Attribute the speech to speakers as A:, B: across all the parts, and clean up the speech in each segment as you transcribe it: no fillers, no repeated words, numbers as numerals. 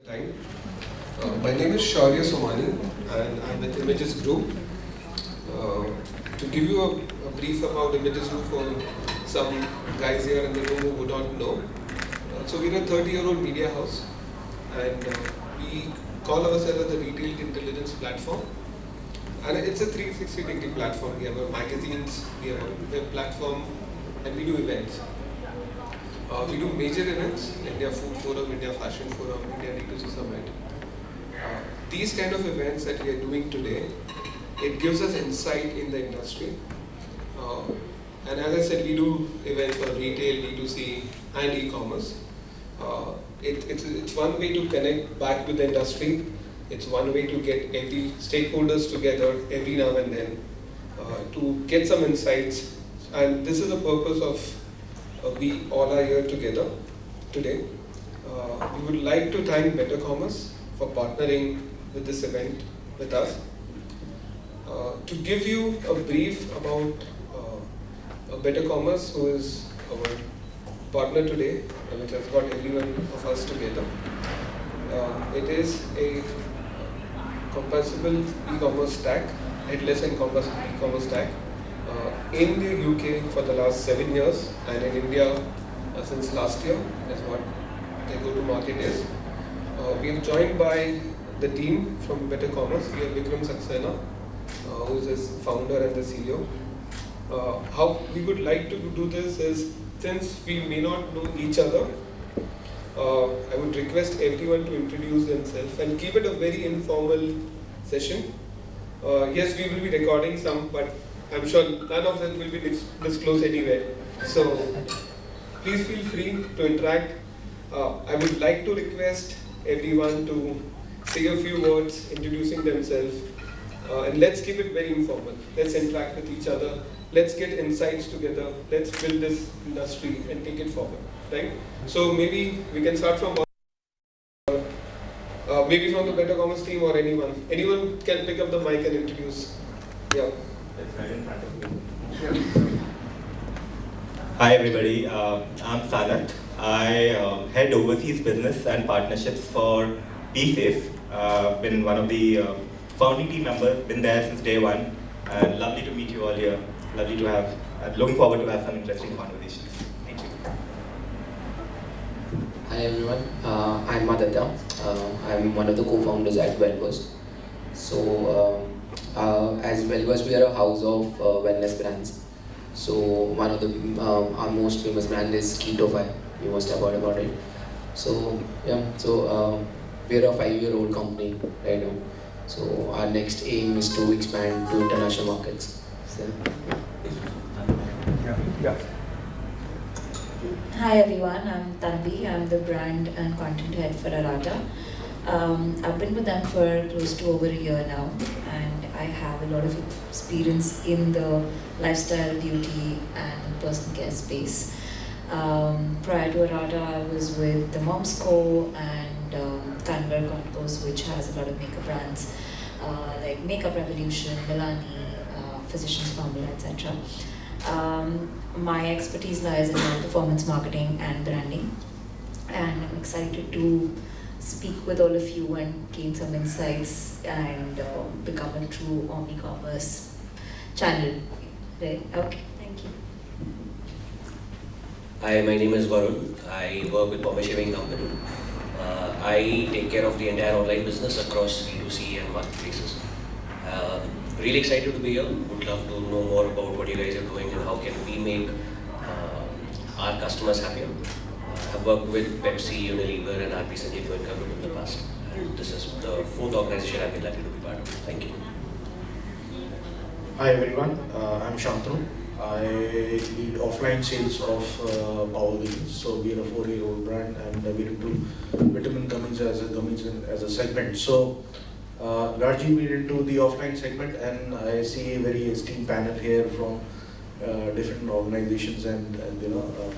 A: Time. My name is Shaurya Somani and I'm with Images Group. To give you a brief about Images Group for some guys here in the room who would not know. So we're a 30-year-old media house and we call ourselves the Retail Intelligence Platform. And it's a 360-degree platform. We have our magazines, we have a web platform, and we do events. We do major events, India Food Forum, India Fashion Forum, India D2C Summit. These kind of events that we are doing today, it gives us insight in the industry. And as I said, we do events for retail, D2C, and e-commerce. It's one way to connect back with the industry. It's one way to get every stakeholders together every now and then to get some insights. And this is the purpose of we all are here together today. We would like to thank Better Commerce for partnering with this event with us. To give you a brief about Better Commerce, who is our partner today, which has got every one of us together. It is a compatible e-commerce stack, headless and compatible e-commerce stack. In the UK for the last 7 years and in India since last year is what their go-to-market is. We are joined by the team from Better Commerce. We have Vikram Saxena, who is his founder and the CEO. How we would like to do this is, since we may not know each other, I would request everyone to introduce themselves and keep it a very informal session. Yes, we will be recording some, but I'm sure none of that will be disclosed anywhere. So please feel free to interact. I would like to request everyone to say a few words introducing themselves. And let's keep it very informal. Let's interact with each other. Let's get insights together. Let's build this industry and take it forward. Right? So maybe we can start from maybe from the Better Commerce team or anyone. Anyone can pick up the mic and introduce. Yeah.
B: Right in front of me. Hi everybody, I'm Sanat. I head overseas business and partnerships for BeSafe. Been one of the founding team members, been there since day one. And lovely to meet you all here. Lovely to have, looking forward to have some interesting conversations. Thank you.
C: Hi everyone, I'm Aditya. I'm one of the co-founders at Wellverse. So, as Wellverse, we are a house of wellness brands. So one of the our most famous brand is KetoFi. You must have heard about it. So yeah, so we're a 5-year-old company right now. So our next aim is to expand to international markets. So,
B: Yeah.
D: Hi everyone, I'm Tanvi. I'm the brand and content head for Arata. I've been with them for close to over a year now, and I have a lot of experience in the lifestyle, beauty, and personal care space. Prior to Arata, I was with the Moms Co. and Conver Concos, which has a lot of makeup brands like Makeup Revolution, Milani, Physicians Formula, etc. My expertise lies in performance marketing and branding, and I'm excited to speak with all of you and gain some insights and become a true omni-commerce channel. Right? Okay, thank you.
E: Hi, my name is Varun. I work with Pullman Shaving Company. I take care of the entire online business across D2C and marketplaces. Really excited to be here. Would love to know more about what you guys are doing and how can we make our customers happier. I've worked with Pepsi, Unilever, and RP Sanjeev Goenka Group in the past. And this is the 4th organization I've been lucky to be part of. Thank you.
F: Hi everyone, I'm Shantanu. I lead offline sales of Power Visions. So we are a 4-year-old brand and we're into vitamin gummies as a segment. So largely we're into the offline segment, and I see a very esteemed panel here from different organizations and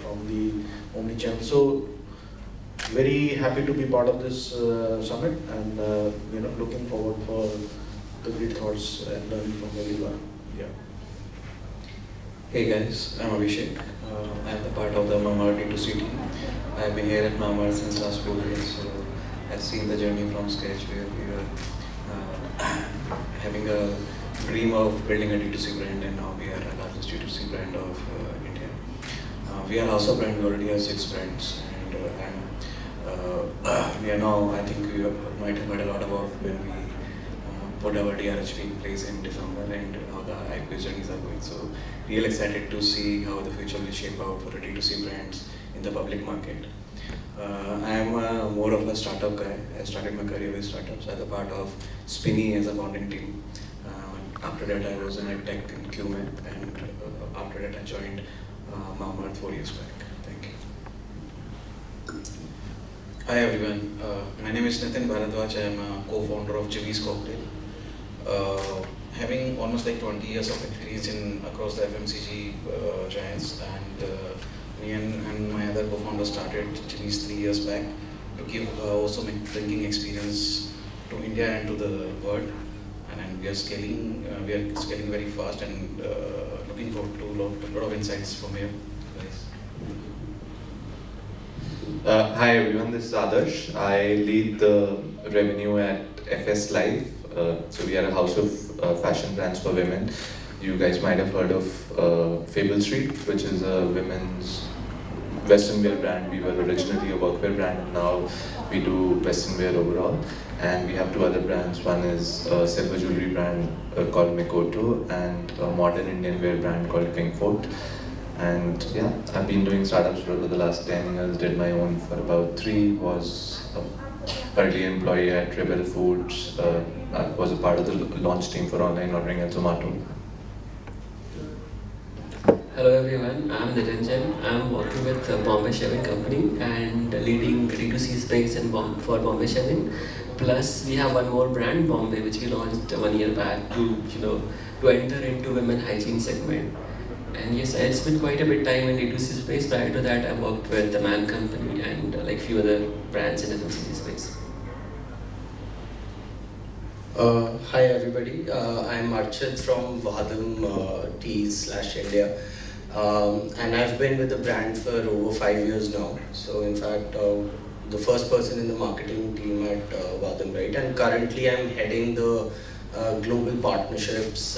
F: from the Omnichannel. So very happy to be part of this summit, and looking forward for the great thoughts and learning from everyone. Yeah.
G: Hey guys, I'm Abhishek. I'm the part of the Mamaearth D2C team. I've been here at Mamaearth since last 4 years, so has seen the journey from scratch, where we were having a dream of building a D2C brand, and now we are the largest D2C brand of India. We are also a brand, we already have 6 brands, and we are now, I think you might have heard a lot about when we put our Aerocity in place in December and how the IPO journeys are going. So real excited to see how the future will shape out for the D2C brands in the public market. I am more of a startup guy. I started my career with startups as a part of Spinny as a founding team. After that I was in EdTech in Pullman, and after that I joined Mama 4 years back. Thank you.
H: Hi everyone, my name is Nitin Bharadwaj. I am a co-founder of Jimmy's Cocktail. Having almost like 20 years of experience across the FMCG giants, and me and my other co-founder started Jimmy's 3 years back to give also drinking experience to India and to the world. And we are scaling very fast, and looking forward to a lot of insights from here, guys.
I: Hi everyone, this is Adarsh. I lead the revenue at FS Live. So we are a house of fashion brands for women. You guys might have heard of Fable Street, which is a women's Western wear brand. We were originally a workwear brand, and now we do Western wear overall. And we have 2 other brands. One is a silver jewelry brand called Mikoto, and a modern Indian wear brand called Kingfort. And yeah, I've been doing startups for over the last 10 years, did my own for about 3, was an early employee at Rebel Foods, I was a part of the launch team for online ordering at Zomato.
J: Hello everyone, I'm Niranjan. I'm working with Bombay Shaving Company and leading D2C space for Bombay Shaving. Plus, we have one more brand, Bombay, which we launched 1 year back to enter into women hygiene segment. And yes, it's been quite a bit time in D2C space. Prior to that, I worked with the Man Company and like few other brands in FMCG space.
K: Hi everybody, I'm Archit from Vadam Teas/India, and I've been with the brand for over 5 years now. So in fact, the first person in the marketing team at Vadam, right? And currently I'm heading the global partnerships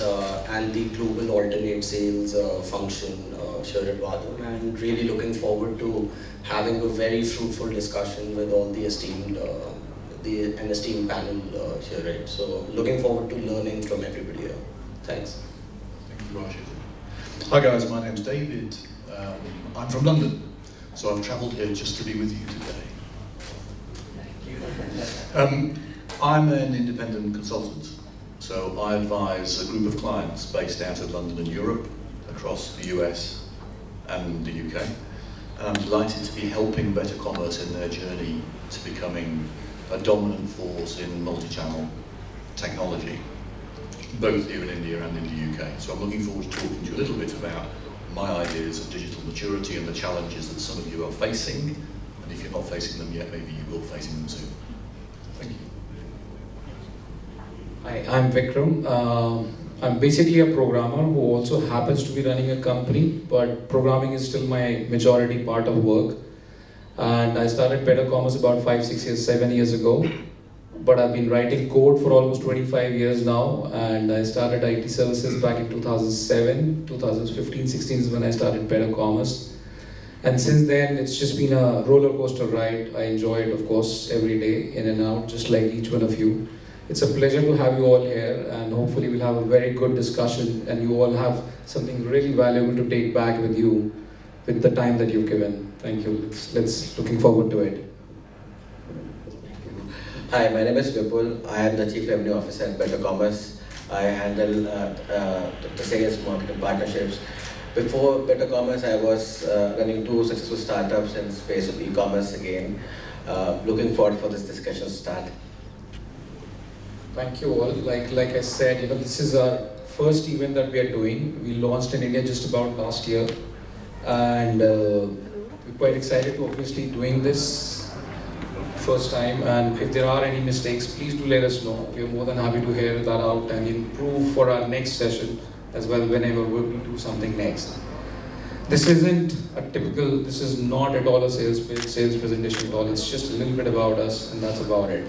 K: and the global alternate sales function here at Vadam, and really looking forward to having a very fruitful discussion with all the esteemed panel here, right? So looking forward to learning from everybody here. Thanks.
L: Thank you, Rashid. Hi guys, my name's David. I'm from London, so I've travelled here just to be with you today. I'm an independent consultant, so I advise a group of clients based out of London and Europe, across the US and the UK, and I'm delighted to be helping Better Commerce in their journey to becoming a dominant force in multi-channel technology, both here in India and in the UK. So I'm looking forward to talking to you a little bit about my ideas of digital maturity and the challenges that some of you are facing, and if you're not facing them yet, maybe you will be facing them soon. Thank you.
M: Hi, I'm Vikram. I'm basically a programmer who also happens to be running a company, but programming is still my majority part of work. And I started Better Commerce about 5, 6 years, 7 years ago. But I've been writing code for almost 25 years now, and I started IT services back in 2007, 2015, 16 is when I started Better Commerce. And since then, it's just been a roller coaster ride. I enjoy it, of course, every day, in and out, just like each one of you. It's a pleasure to have you all here, and hopefully we'll have a very good discussion, and you all have something really valuable to take back with you with the time that you've given. Thank you. Let's looking forward to it.
K: Hi, my name is Vipul. I am the Chief Revenue Officer at Better Commerce. I handle the sales, marketing, partnerships. Before Better Commerce, I was running 2 successful startups in the space of e-commerce again. Looking forward for this discussion to start.
M: Thank you all. Like I said, this is our first event that we are doing. We launched in India just about last year, and we're quite excited to obviously doing this first time. And if there are any mistakes, please do let us know. We're more than happy to hear that out and improve for our next session as well whenever we do something next. This isn't a typical, this is not at all a sales presentation at all. It's just a little bit about us, and that's about it.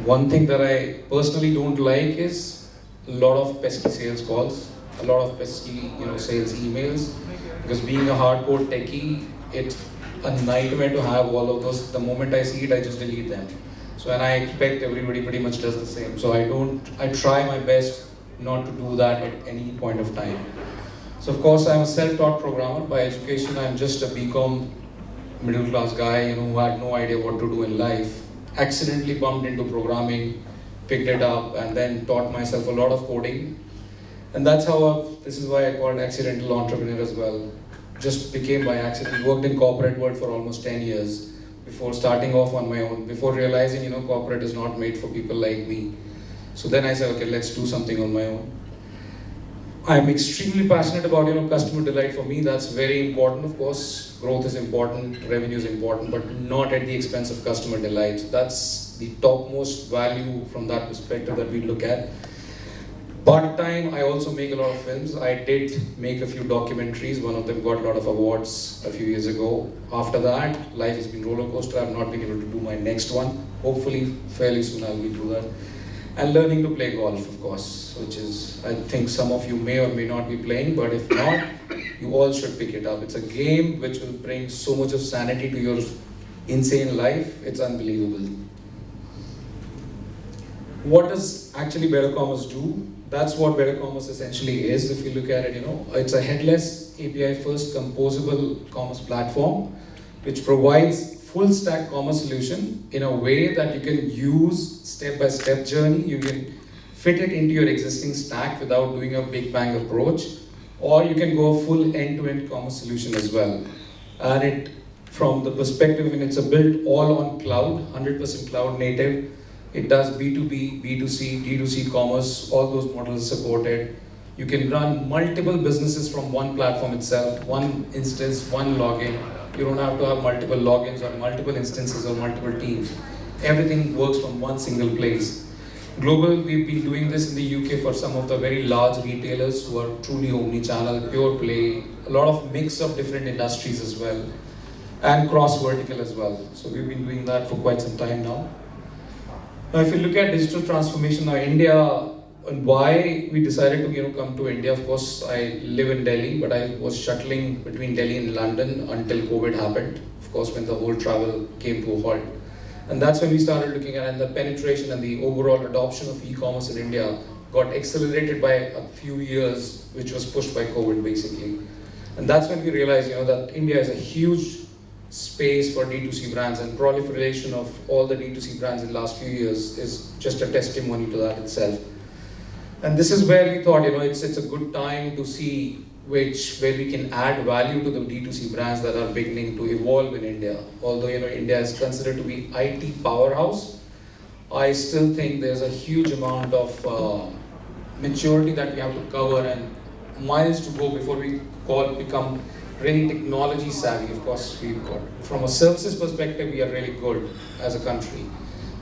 M: One thing that I personally don't like is a lot of pesky sales calls, a lot of pesky, sales emails. Because being a hardcore techie, it's a nightmare to have all of those. The moment I see it, I just delete them. So, and I expect everybody pretty much does the same. So I try my best not to do that at any point of time. So of course, I'm a self-taught programmer. By education, I'm just a BCom middle-class guy, who had no idea what to do in life. Accidentally bumped into programming, picked it up, and then taught myself a lot of coding. And that's how, this is why I called accidental entrepreneur as well. Just became by accident. Worked in corporate world for almost 10 years before starting off on my own, before realizing, corporate is not made for people like me. So then I said, okay, let's do something on my own. I'm extremely passionate about, customer delight. For me, that's very important. Of course, growth is important, revenue is important, but not at the expense of customer delight. That's the topmost value from that perspective that we look at. Part-time, I also make a lot of films. I did make a few documentaries. One of them got a lot of awards a few years ago. After that, life has been roller coaster. I've not been able to do my next one. Hopefully, fairly soon I'll be do that. And learning to play golf, of course, which is, I think some of you may or may not be playing, but if not, you all should pick it up. It's a game which will bring so much of sanity to your insane life. It's unbelievable. What does actually Better Commerce do? That's what Better Commerce essentially is. If you look at it, it's a headless API first composable commerce platform which provides full stack commerce solution in a way that you can use step-by-step journey. You can fit it into your existing stack without doing a big bang approach, or you can go full end-to-end commerce solution as well. And it, from the perspective, when it's a built all on cloud, 100% cloud native, it does B2B, B2C, D2C commerce, all those models supported. You can run multiple businesses from one platform itself, one instance, one login. You don't have to have multiple logins or multiple instances or multiple teams. Everything works from one single place. Global, we've been doing this in the UK for some of the very large retailers who are truly omnichannel, pure play, a lot of mix of different industries as well, and cross-vertical as well. So we've been doing that for quite some time now. Now, if you look at digital transformation, now India, and why we decided to come to India. Of course, I live in Delhi, but I was shuttling between Delhi and London until COVID happened. Of course, when the whole travel came to a halt. And that's when we started looking at, and the penetration and the overall adoption of e-commerce in India got accelerated by a few years, which was pushed by COVID basically. And that's when we realized that India is a huge space for D2C brands, and proliferation of all the D2C brands in the last few years is just a testimony to that itself. And this is where we thought, it's a good time to see where we can add value to the D2C brands that are beginning to evolve in India. Although, India is considered to be IT powerhouse, I still think there's a huge amount of maturity that we have to cover and miles to go before we become really technology savvy. Of course, from a services perspective, we are really good as a country.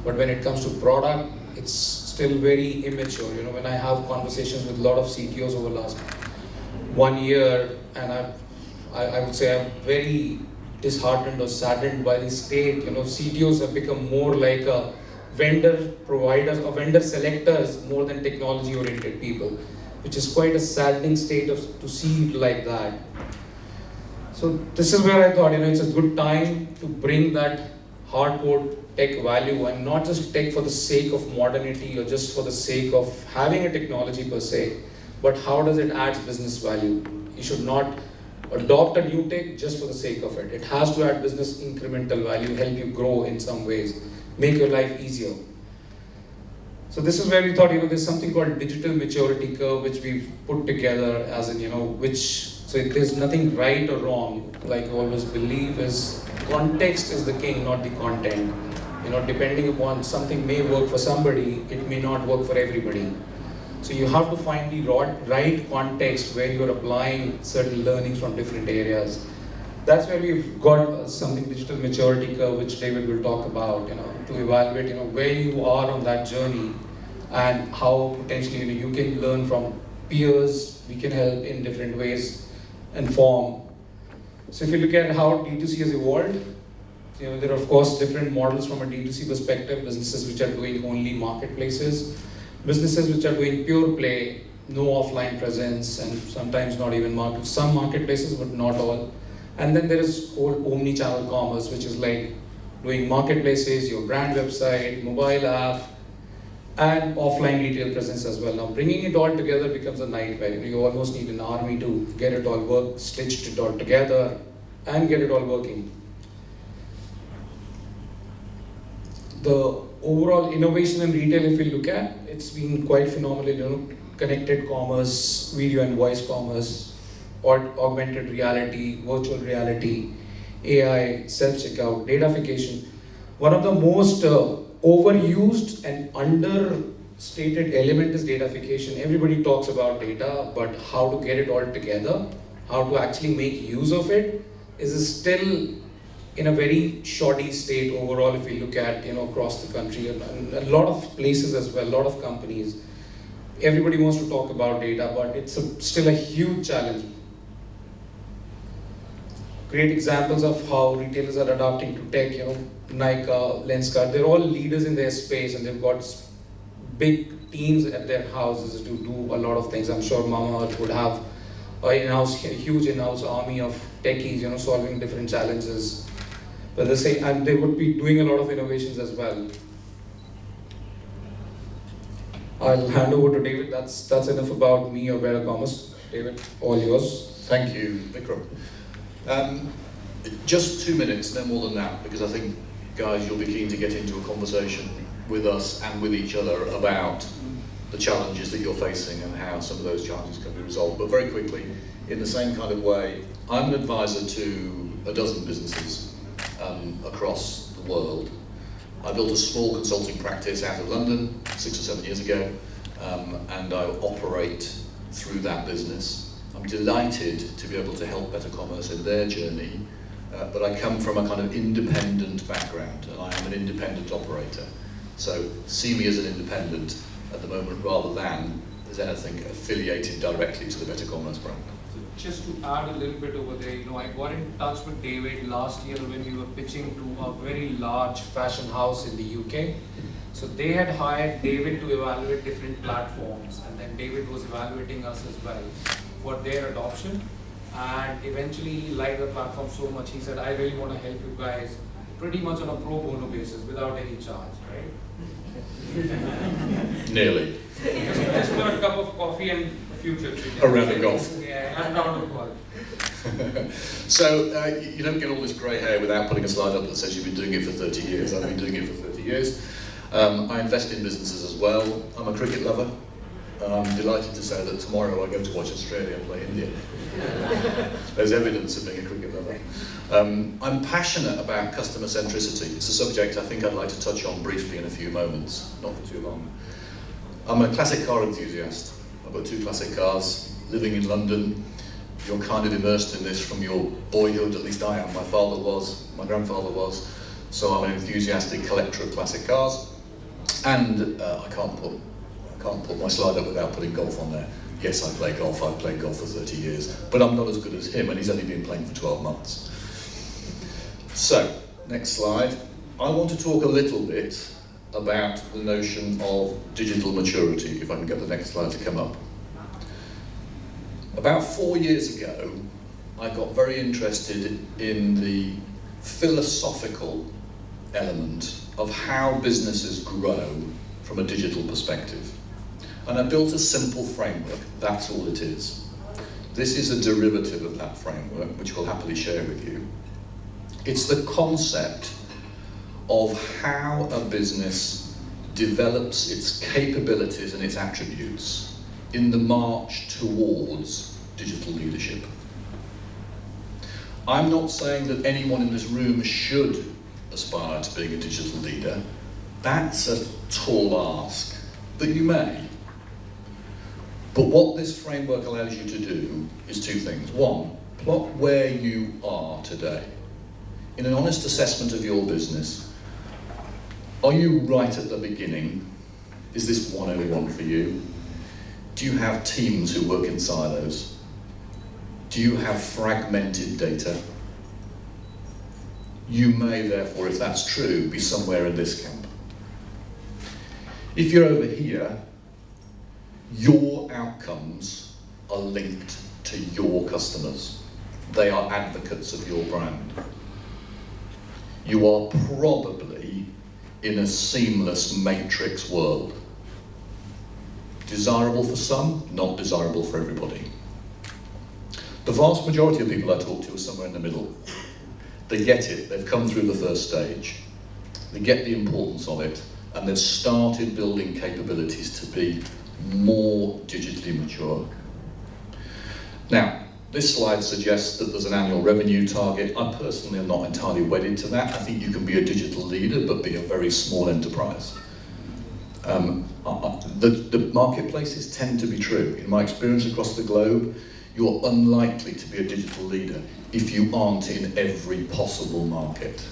M: But when it comes to product, it's still very immature. When I have conversations with a lot of CTOs over the last 1 year, and I would say I'm very disheartened or saddened by the state. CTOs have become more like a vendor providers or vendor selectors more than technology oriented people, which is quite a saddening state to see it like that. So this is where I thought, it's a good time to bring that hardcore tech value, and not just tech for the sake of modernity or just for the sake of having a technology per se, but how does it add business value? You should not adopt a new tech just for the sake of it. It has to add business incremental value, help you grow in some ways, make your life easier. So this is where we thought, there's something called digital maturity curve, which we've put together as in, so there's nothing right or wrong. Like I always believe is context is the king, not the content. Depending upon something may work for somebody, it may not work for everybody. So you have to find the right context where you're applying certain learnings from different areas. That's where we've got something digital maturity curve, which David will talk about, to evaluate, where you are on that journey and how potentially, you can learn from peers, we can help in different ways and form. So if you look at how D2C has evolved, there are of course different models from a D2C perspective, businesses which are doing only marketplaces, businesses which are doing pure play, no offline presence, and sometimes not even some marketplaces, but not all. And then there is whole omnichannel commerce, which is like doing marketplaces, your brand website, mobile app, and offline retail presence as well. Now bringing it all together becomes a nightmare. You almost need an army to get it all stitched it all together and get it all working. The overall innovation in retail, if we look at, it's been quite phenomenal. Connected commerce, video and voice commerce, augmented reality, virtual reality, AI, self-checkout, datafication. One of the most overused and understated element is datafication. Everybody talks about data, but how to get it all together, how to actually make use of it, is still in a very shoddy state overall if we look at across the country and a lot of places as well, a lot of companies. Everybody wants to talk about data, but it's still a huge challenge. Great examples of how retailers are adapting to tech, Nike, Lenskart, they're all leaders in their space and they've got big teams at their houses to do a lot of things. I'm sure Mama Earth would have a huge in-house army of techies, solving different challenges. But and they would be doing a lot of innovations as well. I'll hand over to David. That's enough about me or Better Commerce. David, all yours.
L: Thank you, Vikram. Just 2 minutes, no more than that, because I think, guys, you'll be keen to get into a conversation with us and with each other about the challenges that you're facing and how some of those challenges can be resolved. But very quickly, in the same kind of way, I'm an advisor to a dozen businesses across the world. I built a small consulting practice out of London 6 or 7 years ago, and I operate through that business. I'm delighted to be able to help Better Commerce in their journey, but I come from a kind of independent background, and I am an independent operator. So see me as an independent at the moment, rather than as anything affiliated directly to the Better Commerce brand.
M: Just to add a little bit over there, I got in touch with David last year when we were pitching to a very large fashion house in the UK. So they had hired David to evaluate different platforms, and then David was evaluating us as well for their adoption. And eventually he liked the platform so much, he said, I really want to help you guys pretty much on a pro bono basis without any charge, right?
L: Nearly.
M: Just for a cup of coffee and a few trips.
L: A round of golf.
M: Yeah, and round of golf.
L: So you don't get all this grey hair without putting a slide up that says you've been doing it for 30 years. I've been doing it for 30 years. I invest in businesses as well. I'm a cricket lover. I'm delighted to say that tomorrow I go to watch Australia play India. There's evidence of being a cricket lover. I'm passionate about customer centricity. It's a subject I think I'd like to touch on briefly in a few moments, not for too long. I'm a classic car enthusiast. I've got 2 classic cars, living in London. You're kind of immersed in this from your boyhood, at least I am. My father was, my grandfather was, so I'm an enthusiastic collector of classic cars. And I can't put my slide up without putting golf on there. Yes, I play golf. I've played golf for 30 years, but I'm not as good as him, and he's only been playing for 12 months. So, next slide. I want to talk a little bit about the notion of digital maturity, if I can get the next slide to come up. About 4 years ago, I got very interested in the philosophical element of how businesses grow from a digital perspective. And I built a simple framework, that's all it is. This is a derivative of that framework, which we'll happily share with you. It's the concept of how a business develops its capabilities and its attributes in the march towards digital leadership. I'm not saying that anyone in this room should aspire to being a digital leader. That's a tall ask, but you may. But what this framework allows you to do is 2 things. 1, plot where you are today. In an honest assessment of your business, are you right at the beginning? Is this 101 for you? Do you have teams who work in silos? Do you have fragmented data? You may therefore, if that's true, be somewhere in this camp. If you're over here, your outcomes are linked to your customers. They are advocates of your brand. You are probably in a seamless matrix world. Desirable for some, not desirable for everybody. The vast majority of people I talk to are somewhere in the middle. They get it, they've come through the first stage. They get the importance of it, and they've started building capabilities to be more digitally mature. Now, this slide suggests that there's an annual revenue target. I personally am not entirely wedded to that. I think you can be a digital leader, but be a very small enterprise. The marketplaces tend to be true. In my experience across the globe, you're unlikely to be a digital leader if you aren't in every possible market.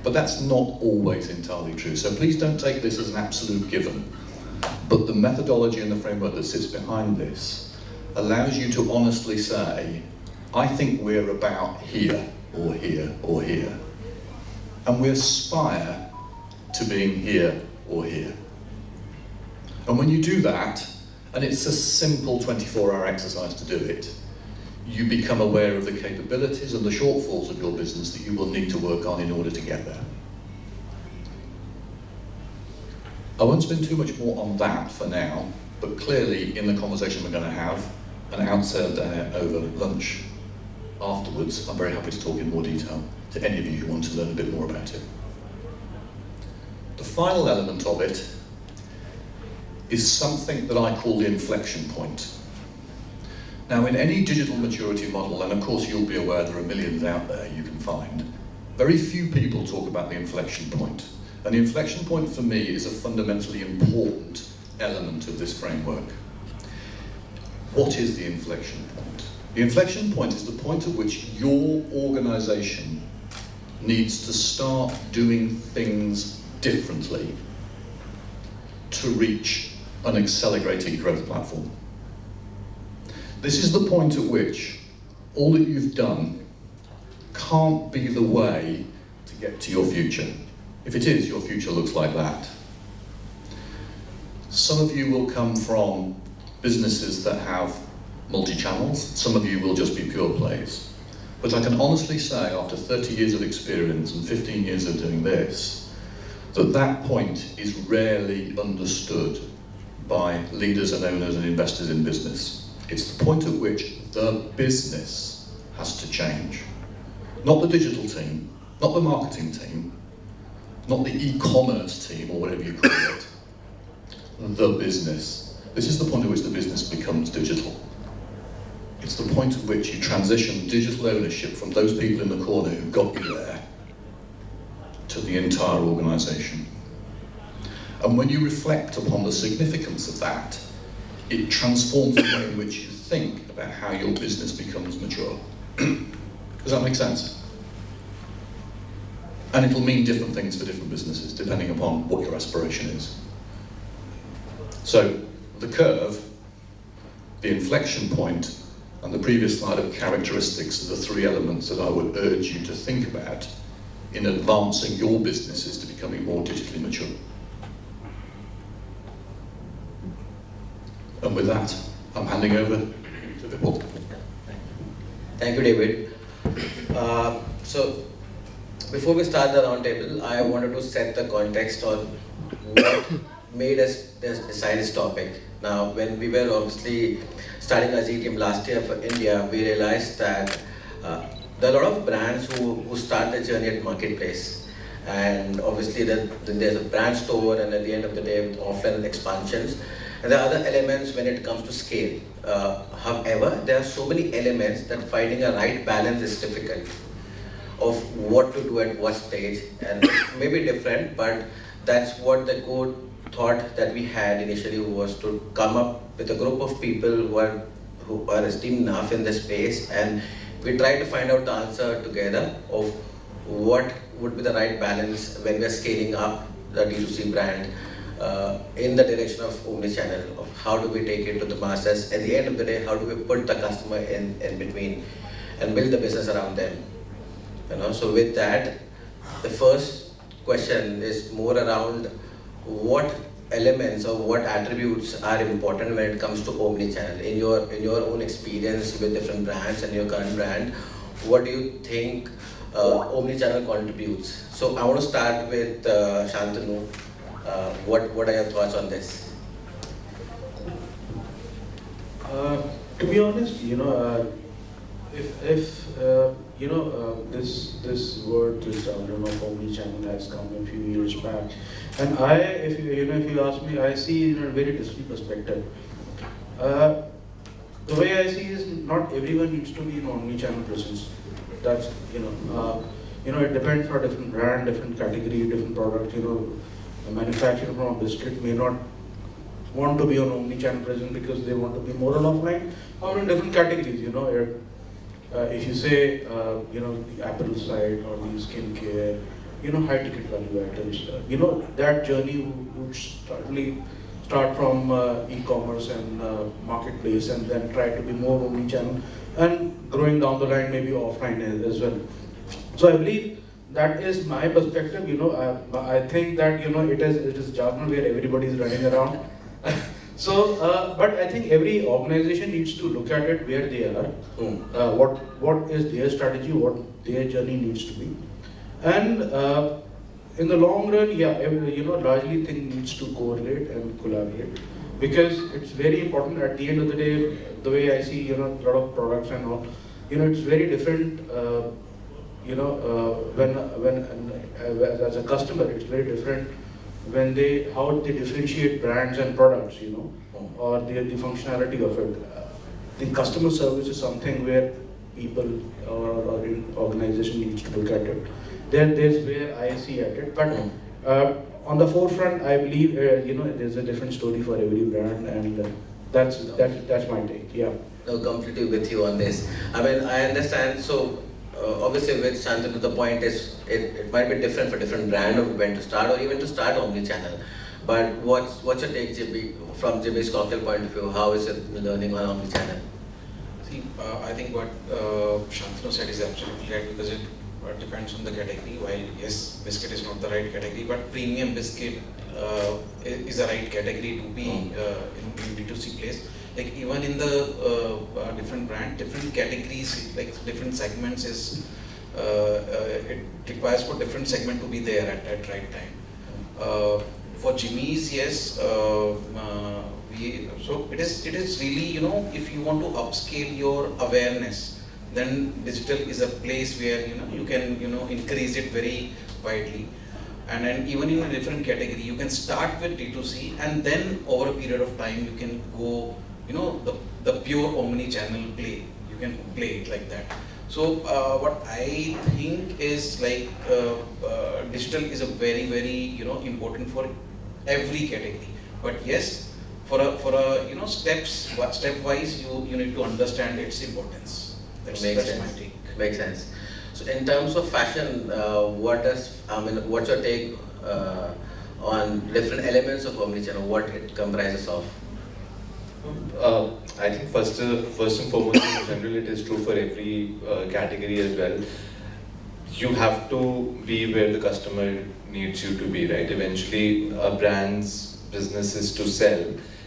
L: But that's not always entirely true. So please don't take this as an absolute given. But the methodology and the framework that sits behind this allows you to honestly say, I think we're about here, or here, or here. And we aspire to being here, or here. And when you do that, and it's a simple 24-hour exercise to do it, you become aware of the capabilities and the shortfalls of your business that you will need to work on in order to get there. I won't spend too much more on that for now, but clearly in the conversation we're going to have, and outside there over lunch afterwards, I'm very happy to talk in more detail to any of you who want to learn a bit more about it. The final element of it is something that I call the inflection point. Now, in any digital maturity model, and of course you'll be aware there are millions out there you can find, very few people talk about the inflection point. And the inflection point for me is a fundamentally important element of this framework. What is the inflection point? The inflection point is the point at which your organization needs to start doing things differently to reach an accelerating growth platform. This is the point at which all that you've done can't be the way to get to your future. If it is, your future looks like that. Some of you will come from businesses that have multi-channels, some of you will just be pure plays. But I can honestly say, after 30 years of experience and 15 years of doing this, that that point is rarely understood by leaders and owners and investors in business. It's the point at which the business has to change. Not the digital team, not the marketing team, not the e-commerce team or whatever you call it, the business. This is the point at which the business becomes digital. It's the point at which you transition digital ownership from those people in the corner who got you there to the entire organisation. And when you reflect upon the significance of that, it transforms the way in which you think about how your business becomes mature. Does that make sense? And it'll mean different things for different businesses, depending upon what your aspiration is. So, the curve, the inflection point, and the previous slide of characteristics are the three elements that I would urge you to think about in advancing your businesses to becoming more digitally mature. And with that, I'm handing over to Vipul.
K: Thank you, David. So, before we start the roundtable, I wanted to set the context on what made us decide this topic. Now, when we were obviously starting our G team last year for India, we realized that there are a lot of brands who start their journey at marketplace. And obviously there's a brand store, and at the end of the day, offline expansions. And there are other elements when it comes to scale. However, there are so many elements that finding a right balance is difficult of what to do at what stage, and it may be different, but that's what the core thought that we had initially was to come up with a group of people who are esteemed enough in the space, and we try to find out the answer together of what would be the right balance when we are scaling up the D2C brand. in the direction of omnichannel, of how do we take it to the masses. At the end of the day, how do we put the customer in between and build the business around them? So with that, the first question is more around what elements or what attributes are important when it comes to omnichannel. In your own experience with different brands and your current brand, what do you think omnichannel contributes? So I want to start with Shantanu. What are your thoughts on this?
F: To be honest, if this word, this term of omnichannel has come a few years back, and if you ask me, I see it in a very different perspective. The way I see is not everyone needs to be an omnichannel presence. That's it depends for different brand, different category, different product. A manufacturer from a biscuit may not want to be on omnichannel presence because they want to be more on offline, or in different categories. If you say the apparel side or the skincare, high ticket value items, that journey would certainly start from e-commerce and marketplace, and then try to be more omnichannel, and growing down the line maybe offline as well. So I believe that is my perspective. I think that it is jargon where everybody is running around. So, but I think every organization needs to look at it where they are, what is their strategy, what their journey needs to be, and in the long run, largely thing needs to correlate and collaborate, because it's very important. At the end of the day, the way I see, a lot of products and all, it's very different. When as a customer, it's very different when how they differentiate brands and products, or the functionality of it. The customer service is something where people or organization needs to look at it. There's where I see at it, but on the forefront, I believe there's a different story for every brand, and that's my take. Yeah.
K: No, completely with you on this. I mean, I understand. So obviously, with Shantanu, the point is it might be different for different brand of when to start or even to start omnichannel. But what's your take, JB, from JB's cocktail point of view? How is it learning on omnichannel?
H: See, I think what Shantanu said is absolutely right, because it depends on the category. While yes, biscuit is not the right category, but premium biscuit is the right category to be in D2C place. Like even in the different brand, different categories, like different segments is it requires for different segment to be there at right time. For Jimmy's, yes, so it is really, if you want to upscale your awareness, then digital is a place where you can increase it very widely. And then even in a different category, you can start with D2C, and then over a period of time you can go the pure omni-channel play. You can play it like that. So what I think is like digital is a very, very important for every category. But yes, for a stepwise you need to understand its importance. That's my take.
K: Makes sense. So in terms of fashion, what's your take on different elements of omnichannel? What it comprises of?
I: I think first and foremost, in general, it is true for every category as well. You have to be where the customer needs you to be, right? Eventually, a brand's business is to sell.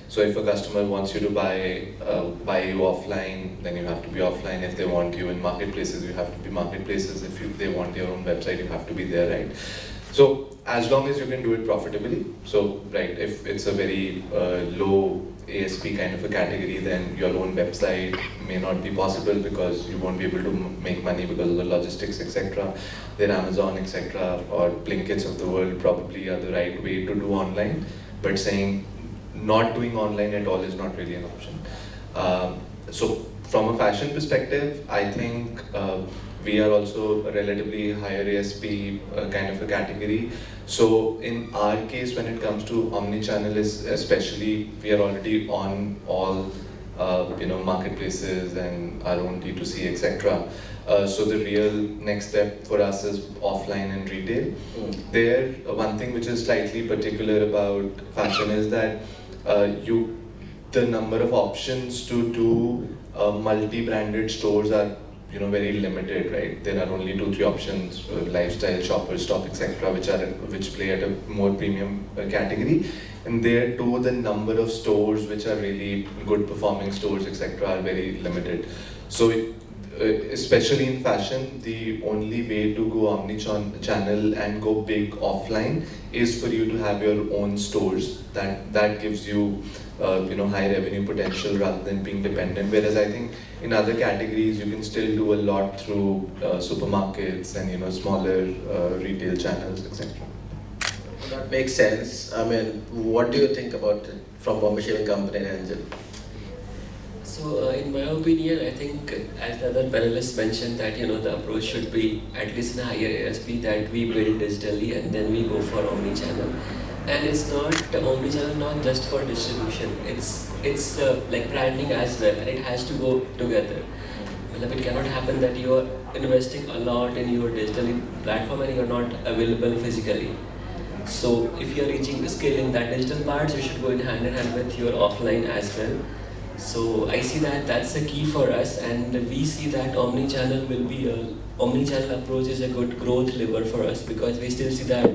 I: So if a customer wants you to buy you offline, then you have to be offline. If they want you in marketplaces, you have to be marketplaces. If they want your own website, you have to be there, right? So as long as you can do it profitably, so right, if it's a very low ASP kind of a category, then your own website may not be possible because you won't be able to make money because of the logistics, etc. Then Amazon, etc. or Blinkits of the world probably are the right way to do online, but saying not doing online at all is not really an option. So from a fashion perspective, I think we are also a relatively higher ASP kind of a category. So in our case, when it comes to omnichannel, especially, we are already on all marketplaces and our own D2C, etc. So the real next step for us is offline and retail. There, one thing which is slightly particular about fashion is that the number of options to do multi-branded stores are very limited, right? There are only 2-3 options: lifestyle, Shoppers Stop, etc., which play at a more premium category. And there too, the number of stores which are really good performing stores, etc., are very limited. So, especially in fashion, the only way to go omni-channel and go big offline is for you to have your own stores. That gives you high revenue potential rather than being dependent. Whereas I think in other categories you can still do a lot through supermarkets and smaller retail channels, etc.
K: That makes sense. I mean, what do you think about it from Bombay Shaving Company and Angel?
J: So, in my opinion, I think as the other panelists mentioned that the approach should be at least in a higher ASP, that we build digitally and then we go for omni-channel. And it's not omni-channel not just for distribution. It's like branding as well, and it has to go together. It cannot happen that you are investing a lot in your digital platform and you are not available physically. So if you are reaching the scale in that digital parts, you should go in hand with your offline as well. So I see that that's the key for us, and we see that omni-channel approach is a good growth lever for us, because we still see that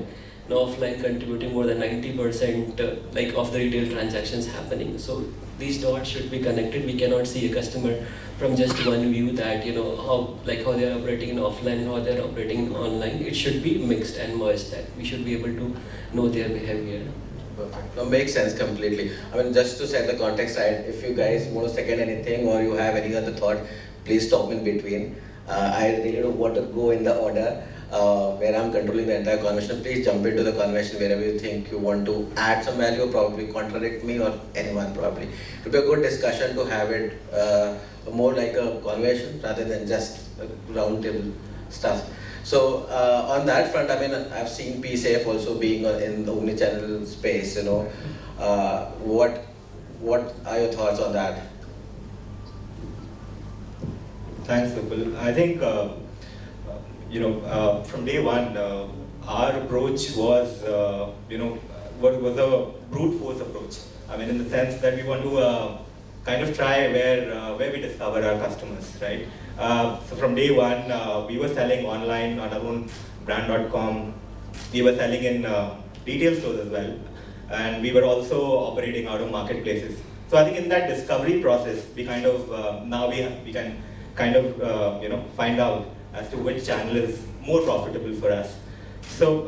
J: offline contributing more than 90% of the retail transactions happening. So these dots should be connected. We cannot see a customer from just one view that how they are operating in offline and how they are operating in online. It should be mixed and merged, that we should be able to know their behavior.
K: Perfect. No, makes sense completely. I mean, just to set the context right, if you guys want to second anything or you have any other thought, please stop in between. I really don't want to go in the order where I'm controlling the entire conversation. Please jump into the conversation wherever you think you want to add some value, probably contradict me or anyone probably. It would be a good discussion to have it more like a conversation rather than just roundtable stuff. So on that front, I mean, I've seen PSafe also being in the omnichannel space. What are your thoughts on that?
B: Thanks, Vipul. I think from day one, our approach was was a brute force approach. I mean, in the sense that we want to kind of try where we discover our customers, right? So from day one, we were selling online on our own brand.com. We were selling in retail stores as well, and we were also operating out of marketplaces. So I think in that discovery process, we kind of now we can kind of find out as to which channel is more profitable for us. So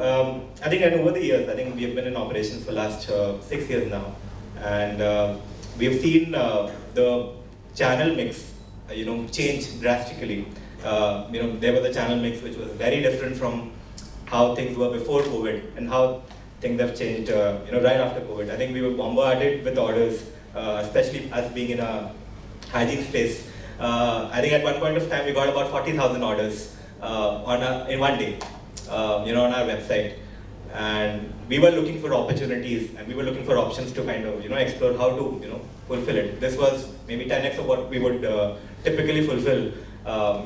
B: I think, and over the years, I think we have been in operations for the last 6 years now, and we've seen the channel mix change drastically. There was a channel mix which was very different from how things were before COVID and how things have changed right after COVID. I think we were bombarded with orders, especially us being in a hygiene space. I think at one point of time we got about 40,000 orders in one day on our website. And we were looking for opportunities and we were looking for options to kind of explore how to fulfill it. This was maybe 10x of what we would typically fulfill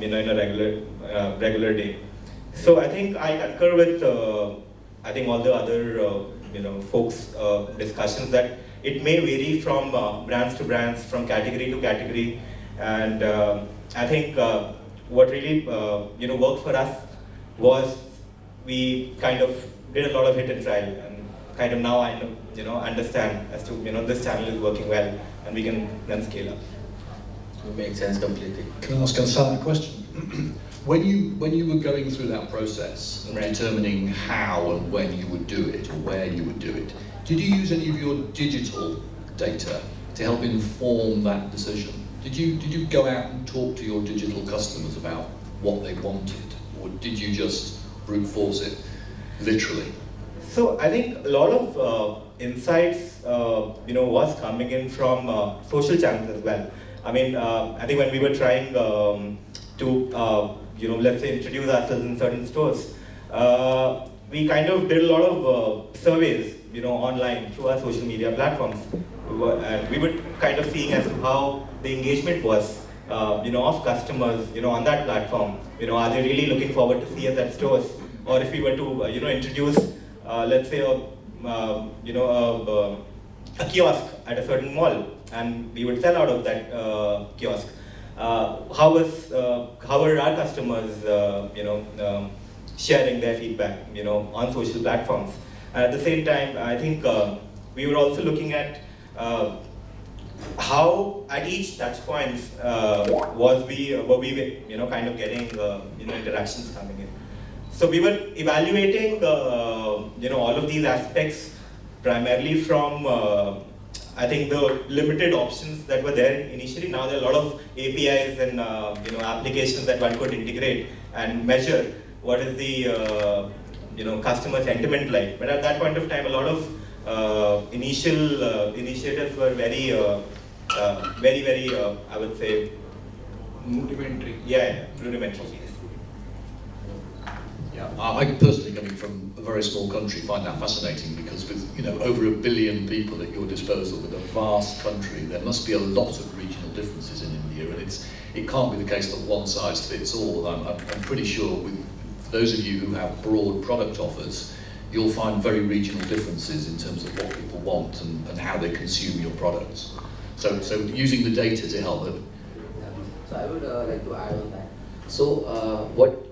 B: in a regular day. So I think I concur with I think all the other folks' discussions that it may vary from brands to brands, from category to category, and I think what really worked for us was we kind of did a lot of hit and trial, and kind of now I understand as to this channel is working well and we can then scale up.
K: It makes sense completely.
L: Can I ask a question? When you were going through that process of determining how and when you would do it or where you would do it, did you use any of your digital data to help inform that decision? Did you go out and talk to your digital customers about what they wanted, or did you just brute force it, literally?
B: So I think a lot of insights, was coming in from social channels as well. I mean, I think when we were trying to, let's say, introduce ourselves in certain stores, we kind of did a lot of surveys, online through our social media platforms. And we were kind of seeing as to how the engagement was, of customers, on that platform. Are they really looking forward to see us at stores? Or if we were to, introduce, let's say, a kiosk at a certain mall, and we would sell out of that kiosk. How were our customers, sharing their feedback, on social platforms? And at the same time, I think we were also looking at how at each touch points were we kind of getting interactions coming in. So we were evaluating all of these aspects primarily from I think the limited options that were there initially. Now there are a lot of APIs and applications that one could integrate and measure what is the customer sentiment like. But at that point of time, a lot of initial initiatives were very I would say
A: rudimentary.
B: Yeah, rudimentary. Yes.
L: Yeah, I personally, coming from a very small country, find that fascinating because with over 1 billion people at your disposal, with a vast country, there must be a lot of regional differences in India, and it can't be the case that one size fits all. I'm pretty sure with those of you who have broad product offers, you'll find very regional differences in terms of what people want and how they consume your products. So using the data to help them.
C: So I would like to add on that. So what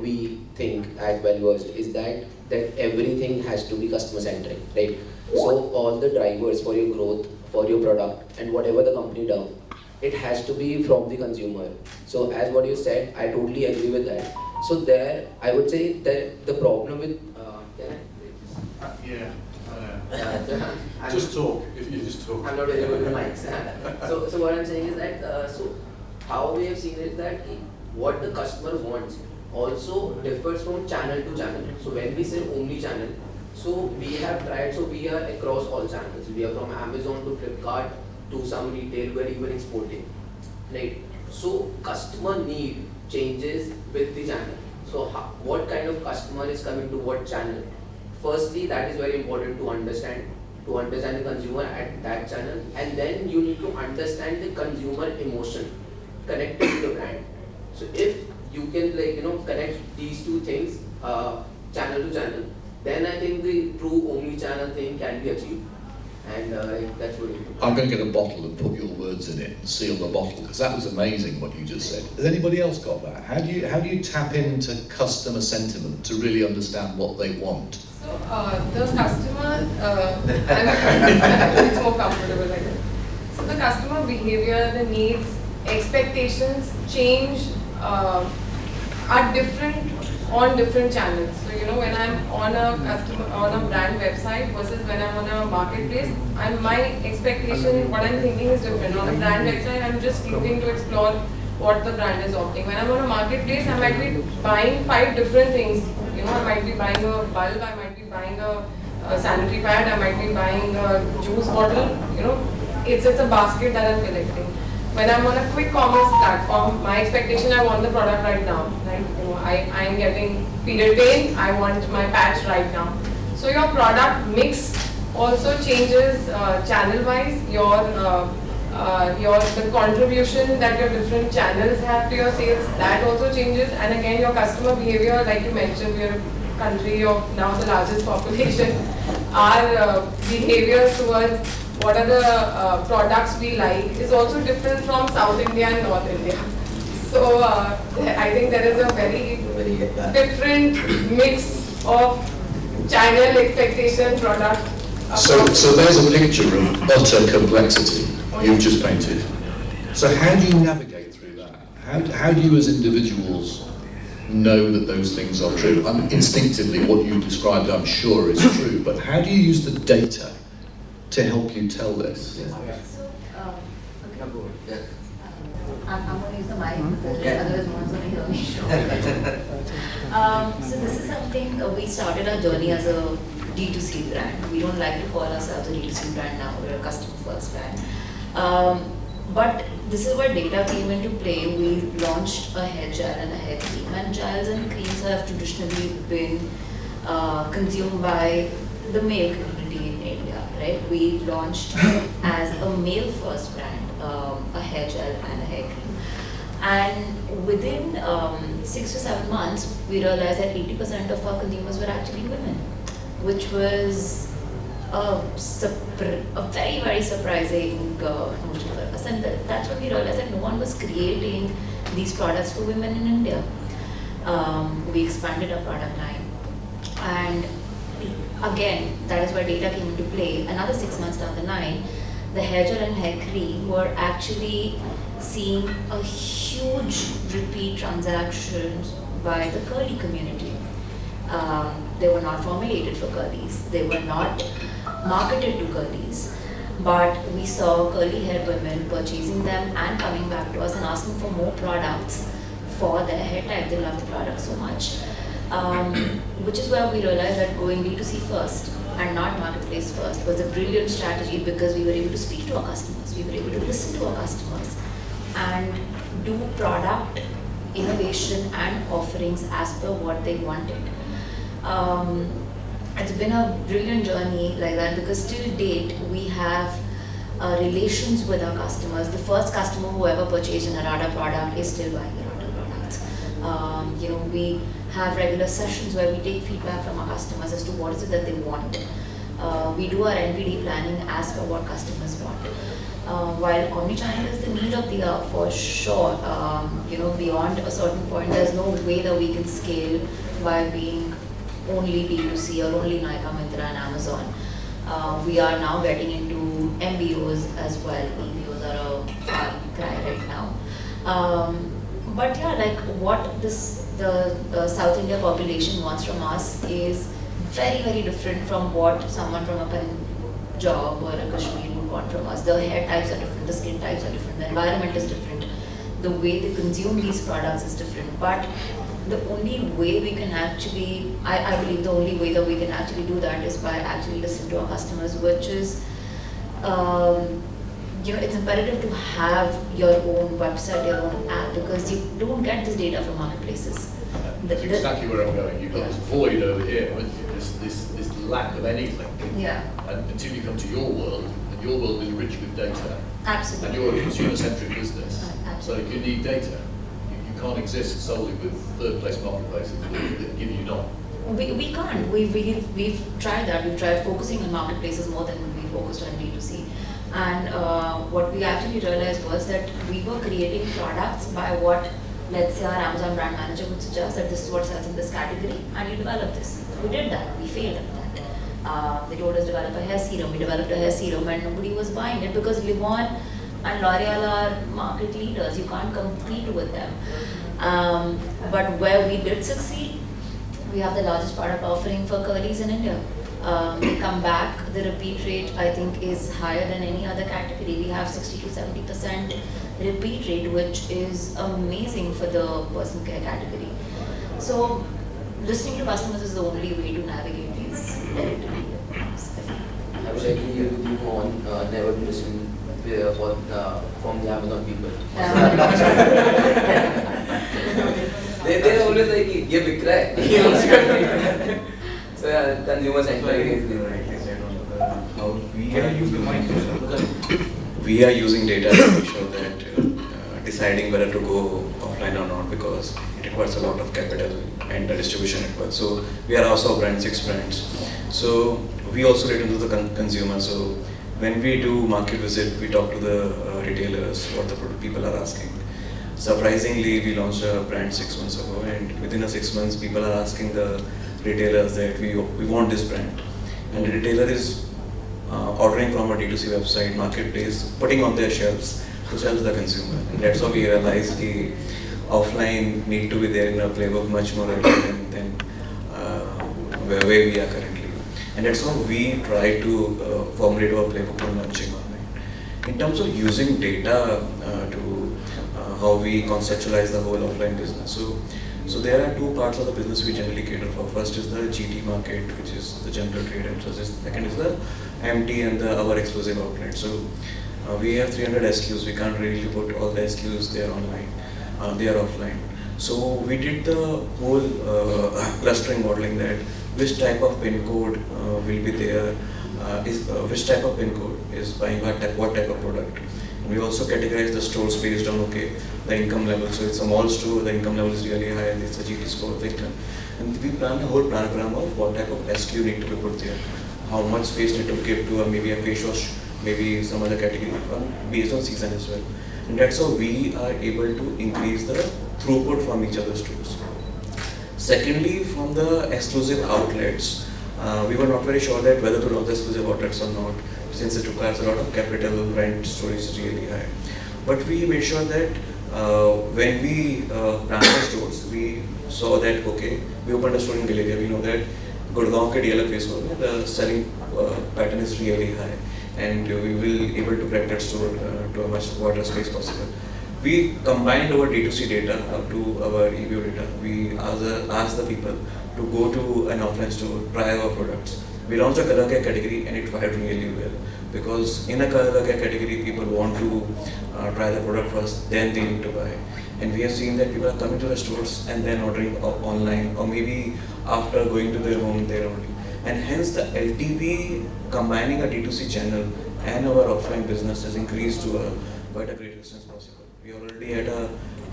C: we think at Wellversed is that everything has to be customer centric, right? So all the drivers for your growth, for your product, and whatever the company does, it has to be from the consumer. So as what you said, I totally agree with that. So there, I would say that the problem with
L: Just talk. If you just talk.
C: I'm not very good with mics. So what I'm saying is that so how we have seen it that what the customer wants also differs from channel to channel. So when we say omnichannel, so we have tried. So we are across all channels. We are from Amazon to Flipkart to some retail. We're even exporting, right? So customer need changes with the channel. So what kind of customer is coming to what channel? Firstly, that is very important to understand the consumer at that channel, and then you need to understand the consumer emotion connected to the brand. So if you can connect these two things, channel to channel, then I think the true omni-channel thing can be achieved. And that's what it is.
L: I'm going to get a bottle and put your words in it and seal the bottle, because that was amazing what you just said. Has anybody else got that? How do you tap into customer sentiment to really understand what they want?
N: So the customer, it's more comfortable like that. So the customer behavior, the needs, expectations change are different on different channels. So when I'm on a brand website versus when I'm on a marketplace, and my expectation, what I'm thinking is different. On a brand website, I'm just looking to explore what the brand is offering. When I'm on a marketplace, I might be buying 5 different things. I might be buying a bulb, I might be buying a sanitary pad, I might be buying a juice bottle. It's a basket that I'm collecting. When I'm on a quick commerce platform, my expectation, I want the product right now. Right? I am getting period pain, I want my patch right now. So your product mix also changes channel-wise. The contribution that your different channels have to your sales, that also changes. And again, your customer behavior, like you mentioned, we are a country of now the largest population. Our behavior towards what are the products we like is also different from South India and North India. So I think there is a very different mix of channel, expectation, product.
L: So there's a picture of utter complexity you've just painted. So how do you navigate through that? How do you as individuals know that those things are true? Instinctively, what you described, I'm sure, is true, but how do you use the data to help you tell this?
D: I'm going to use the mic because otherwise no one's going to hear me. So this is something we started our journey as a D2C brand. We don't like to call ourselves a D2C brand now, we're a customer first brand. But this is where data came into play. We launched a hair gel and a hair cream, and gels and creams have traditionally been consumed by the male community in India, right? We launched as a male-first brand, a hair gel and a hair cream. And within 6 to 7 months, we realized that 80% of our consumers were actually women, which was a very, very surprising notion for us. And that's when we realized that no one was creating these products for women in India. We expanded our product line. And again, that is where data came into play. Another 6 months down the line, the hair gel and hair cream were actually seeing a huge repeat transactions by the curly community. They were not formulated for curlies. They were not marketed to curlies. But we saw curly haired women purchasing them and coming back to us and asking for more products for their hair type. They love the product so much. Which is where we realized that going D2C first and not marketplace first was a brilliant strategy, because we were able to speak to our customers, we were able to listen to our customers and do product innovation and offerings as per what they wanted. It's been a brilliant journey like that, because till date we have relations with our customers. The first customer who ever purchased an Arada product is still buying Arada products. We have regular sessions where we take feedback from our customers as to what is it that they want. We do our NPD planning as per what customers want. While omnichannel is the need of the hour for sure, beyond a certain point, there's no way that we can scale by being only D2C or only Nykaa, Myntra and Amazon. We are now getting into MBOs as well. MBOs are a far cry right now. But yeah, like what the South India population wants from us is very, very different from what someone from a Punjab or a Kashmir would want from us. The hair types are different, the skin types are different, the environment is different, the way they consume these products is different. But the only way we can actually, I believe the only way that we can actually do that is by actually listening to our customers, which is, it's imperative to have your own website, your own app, because you don't get this data from marketplaces.
L: That's exactly where I'm going. You've got this void over here, haven't you? This lack of anything.
D: Yeah.
L: And until you come to your world, and your world is rich with data.
D: Absolutely.
L: And you're a consumer-centric business.
D: Absolutely.
L: So you need data. You can't exist solely with third-place marketplaces that give you none.
D: We can't. We've tried that. We've tried focusing on marketplaces more than we focused on D2C. And what we actually realized was that we were creating products by what, let's say, our Amazon brand manager would suggest that this is what sells in this category, and you develop this. We did that. We failed at that. They told us develop a hair serum. We developed a hair serum, and nobody was buying it because Livon and L'Oreal are market leaders. You can't compete with them. But where we did succeed, we have the largest product offering for curlies in India. They come back, the repeat rate I think is higher than any other category. We have 60 to 70% repeat rate, which is amazing for the personal care category. So listening to customers is the only way to navigate these territories.
C: I would agree with you on never to listen from the Amazon people. They're always like, ye bik raha hai. So yeah, consumer centric is the right.
G: We are using data to make sure that deciding whether to go offline or not, because it requires a lot of capital and the distribution network. So we are also a brand, 6 brands. So we also relate to the consumer. So when we do market visit, we talk to the retailers, what the people are asking. Surprisingly, we launched a brand 6 months ago, and within the 6 months, people are asking the retailers that we want this brand. And the retailer is ordering from a D2C website, marketplace, putting on their shelves to sell to the consumer. And that's how we realized the offline need to be there in a playbook much more relevant than where we are currently. And that's how we try to formulate our playbook for launching online. In terms of using data to how we conceptualize the whole offline business. So there are 2 parts of the business we generally cater for. First is the GT market, which is the general trade, and second is the MT and our exclusive outlet. So we have 300 SKUs. We can't really put all the SKUs there online. They are offline. So we did the whole clustering modeling that which type of pin code will be there, which type of pin code is buying what type of product. We also categorize the stores based on the income level. So it's a mall store, the income level is really high, and it's a GT score of income. And we plan a whole planogram of what type of SKU need to be put there, how much space need to give to maybe a face wash, maybe some other category, based on season as well. And that's how we are able to increase the throughput from each other's stores. Secondly, from the exclusive outlets, we were not very sure that whether to launch exclusive outlets or not, since it requires a lot of capital, rent, storage is really high. But we made sure that when we planned the stores, we saw that, okay, we opened a store in Galeria, we know that Gurgaon ke DLF phase one, the selling pattern is really high, and we will able to crack that store to a much wider space possible. We combined our D2C data up to our EBO data. We asked the people to go to an offline store, try our products. We launched a color care category and it fired really well, because in a color care category people want to try the product first, then they need to buy. And we have seen that people are coming to the stores and then ordering online, or maybe after going to their home they're ordering. And hence the LTV combining a D2C channel and our offline business has increased to quite a great extent possible. We already had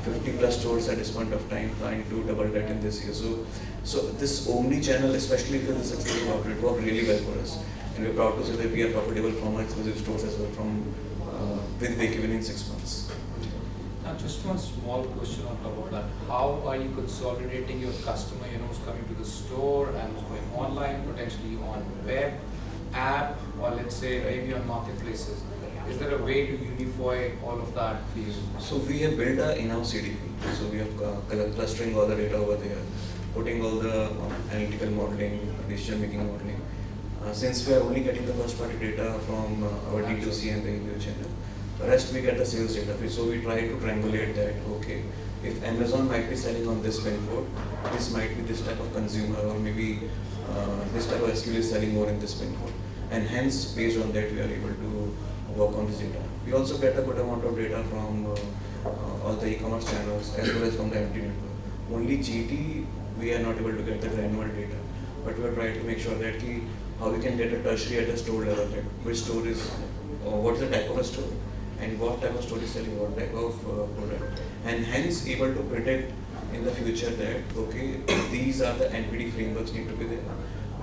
G: 50 plus stores at this point of time, trying to double that in this year. So this Omnichannel, especially for this exclusive outlet, worked really well for us. And we're proud to say that we are profitable from our exclusive stores as well, from with break-even in 6 months.
M: Now, just one small question on top of that. How are you consolidating your customer, who's coming to the store and who's going online, potentially on web, app, or let's say maybe on marketplaces? Is there a way to unify all of that for you?
G: So we have built an in-house CDP. So we have clustering all the data over there, putting all the analytical modeling, decision-making modeling. Since we are only getting the first-party data from our D2C and the EBO channel, the rest we get the sales data. So we try to triangulate that. Okay, if Amazon might be selling on this pin code, this might be this type of consumer, or maybe this type of SKU is selling more in this pin code. And hence, based on that, we are able to work on this data. We also get a good amount of data from all the e-commerce channels as well as from the MT network. Only GT, we are not able to get the granular data, but we are trying to make sure that how we can get a tertiary at a store level, that which store is, what is the type of a store, and what type of store is selling what type of product, and hence able to predict in the future that, okay, these are the NPD frameworks need to be there.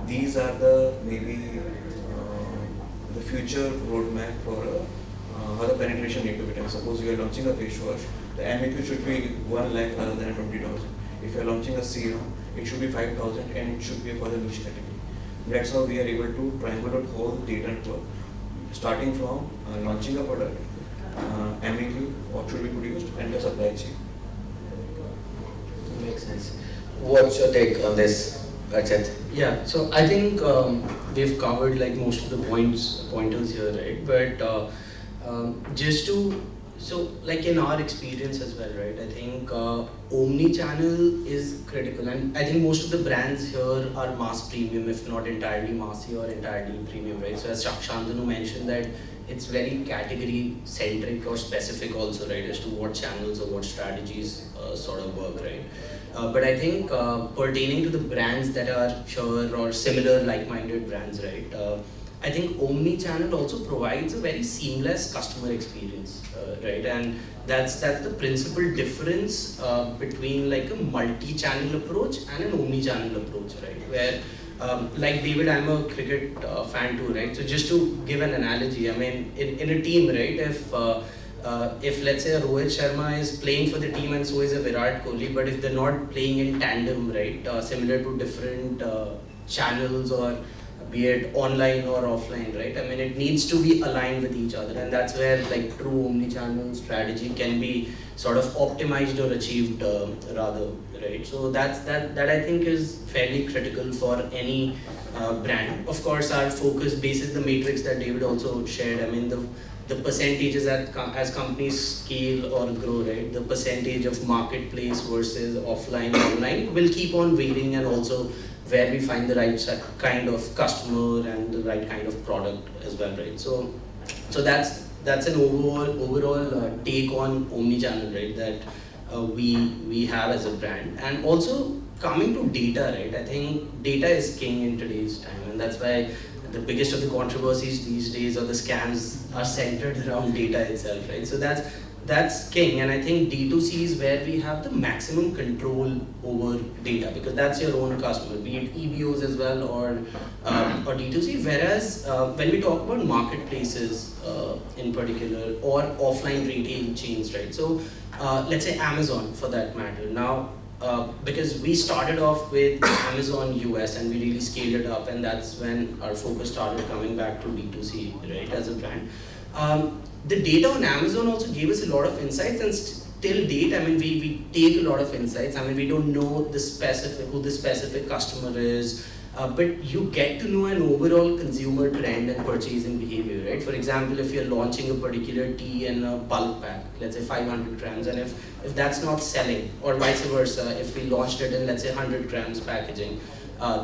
G: These are the maybe the future roadmap for how the penetration need to be done. Suppose you are launching a face wash, the MAQ should be 1 lakh rather than 20,000. If you are launching a serum, it should be 5,000 and it should be for the niche category. That's how we are able to triangulate whole data network, starting from launching a product, MAQ, what should be produced, and the supply chain.
K: Makes sense. What's your take on this, Archit? Yeah, so I think we've covered like most of the pointers here, right? But just to, so like in our experience as well, right? I think omni-channel is critical, and I think most of the brands here are mass premium, if not entirely massy or entirely premium, right? So as Shantanu mentioned that it's very category centric or specific also, right, as to what channels or what strategies sort of work, right? But I think pertaining to the brands that are sure or similar like-minded brands, right? I think Omni-channel also provides a very seamless customer experience, right? And that's the principal difference between like a multi-channel approach and an Omni-channel approach, right? Where like David, I'm a cricket fan too, right? So just to give an analogy, I mean, in a team, right? If let's say a Rohit Sharma is playing for the team and so is a Virat Kohli, but if they're not playing in tandem, right? Similar to different channels, or be it online or offline, right? I mean, it needs to be aligned with each other, and that's where like true omni-channel strategy can be sort of optimized or achieved rather, right? So that I think is fairly critical for any brand. Of course, our focus basis the matrix that David also shared. I mean, the percentages as companies scale or grow, right? The percentage of marketplace versus offline, online will keep on varying, and also where we find the right kind of customer and the right kind of product as well, right? So that's an overall take on omni-channel, right? That we have as a brand. And also coming to data, right? I think data is king in today's time, and that's why the biggest of the controversies these days or the scams are centered around data itself, right? So that's king, and I think D2C is where we have the maximum control over data, because that's your own customer, be it EBOs as well or D2C. Whereas when we talk about marketplaces in particular or offline retail chains, right? So let's say Amazon for that matter. Now, because we started off with Amazon US and we really scaled it up, and that's when our focus started coming back to D2C, right, as a brand. The data on Amazon also gave us a lot of insights, and till date, I mean, we take a lot of insights. I mean, we don't know who the specific customer is, but you get to know an overall consumer trend and purchasing behavior, right? For example, if you're launching a particular tea in a bulk pack, let's say 500 grams, and if that's not selling, or vice versa, if we launched it in, let's say, 100 grams packaging,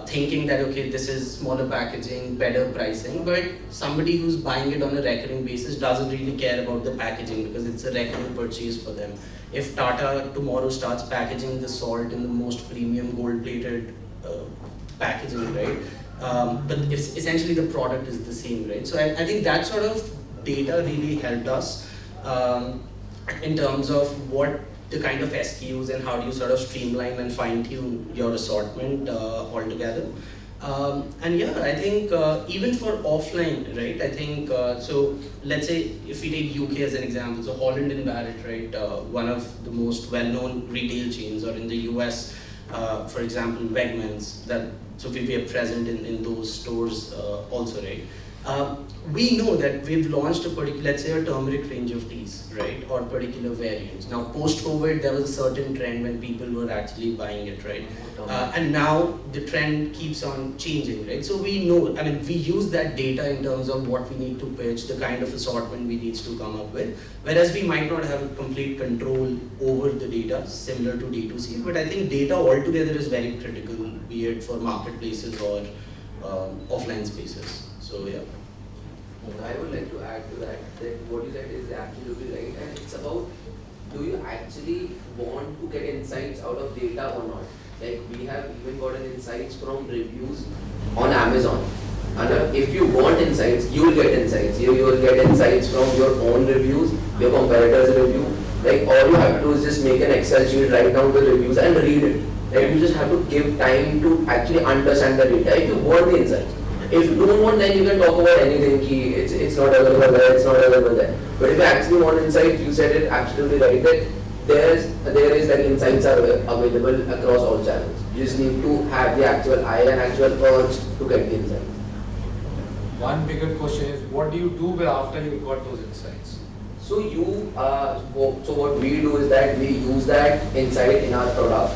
K: thinking that, okay, this is smaller packaging, better pricing, but somebody who's buying it on a recurring basis doesn't really care about the packaging because it's a recurring purchase for them. If Tata tomorrow starts packaging the salt in the most premium gold-plated packaging, right? But if essentially the product is the same, right? So I think that sort of data really helped us in terms of what the kind of SKUs and how do you sort of streamline and fine-tune your assortment altogether. And yeah, I think even for offline, right, I think, so let's say if we take UK as an example, so Holland and Barrett, right, one of the most well-known retail chains, or in the US, for example, Wegmans, so we are present in those stores also, right. We know that we've launched a particular, let's say, a turmeric range of teas, right, or particular variants. Now, post-COVID, there was a certain trend when people were actually buying it, right, and now the trend keeps on changing, right. So we know, I mean, we use that data in terms of what we need to pitch, the kind of assortment we need to come up with, whereas we might not have a complete control over the data, similar to D2C, but I think data altogether is very critical, be it for marketplaces or offline spaces. So yeah.
C: I would like to add to that what you said is absolutely right, and it's about, do you actually want to get insights out of data or not? Like, we have even gotten insights from reviews on Amazon, and if you want insights, you will get insights. You will get insights from your own reviews, your competitors' review. Like, all you have to do is just make an Excel sheet, write down the reviews and read it. Like, you just have to give time to actually understand the data if you want the insights. If you don't want, then you can talk about anything, it's not available there, it's not available there. But if you actually want insight, you said it absolutely right, that there is that insights are available across all channels. You just need to have the actual eye and actual urge to get the insights.
M: One bigger question is, what do you do after you got those insights?
C: So so what we do is that we use that insight in our product,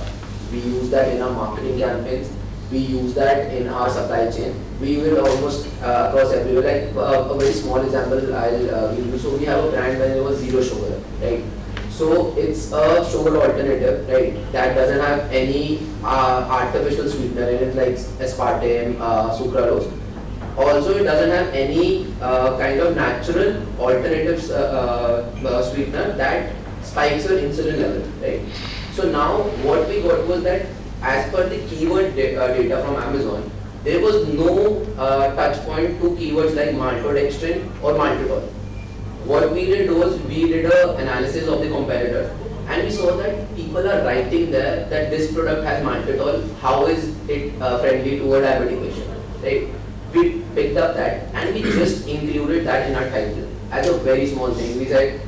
C: we use that in our marketing campaigns, we use that in our supply chain. We will almost across everywhere. Like a very small example I'll give you. So we have a brand when it was zero sugar, right? So it's a sugar alternative, right? That doesn't have any artificial sweetener in it, like aspartame, sucralose. Also, it doesn't have any kind of natural alternative sweetener that spikes your insulin level, right? So now what we got was that, as per the keyword data from Amazon, there was no touch point to keywords like maltodextrin or maltitol. What we did was, we did an analysis of the competitor, and we saw that people are writing there that this product has maltitol, how is it friendly to a diabetic patient, right? We picked up that and we just included that in our title as a very small thing. We said,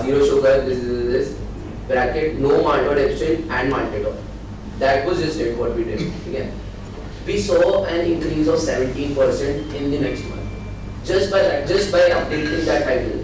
C: zero sugar, this, bracket, no maltodextrin and maltitol. That was just it, what we did. Again, we saw an increase of 17% in the next month. Just by updating that title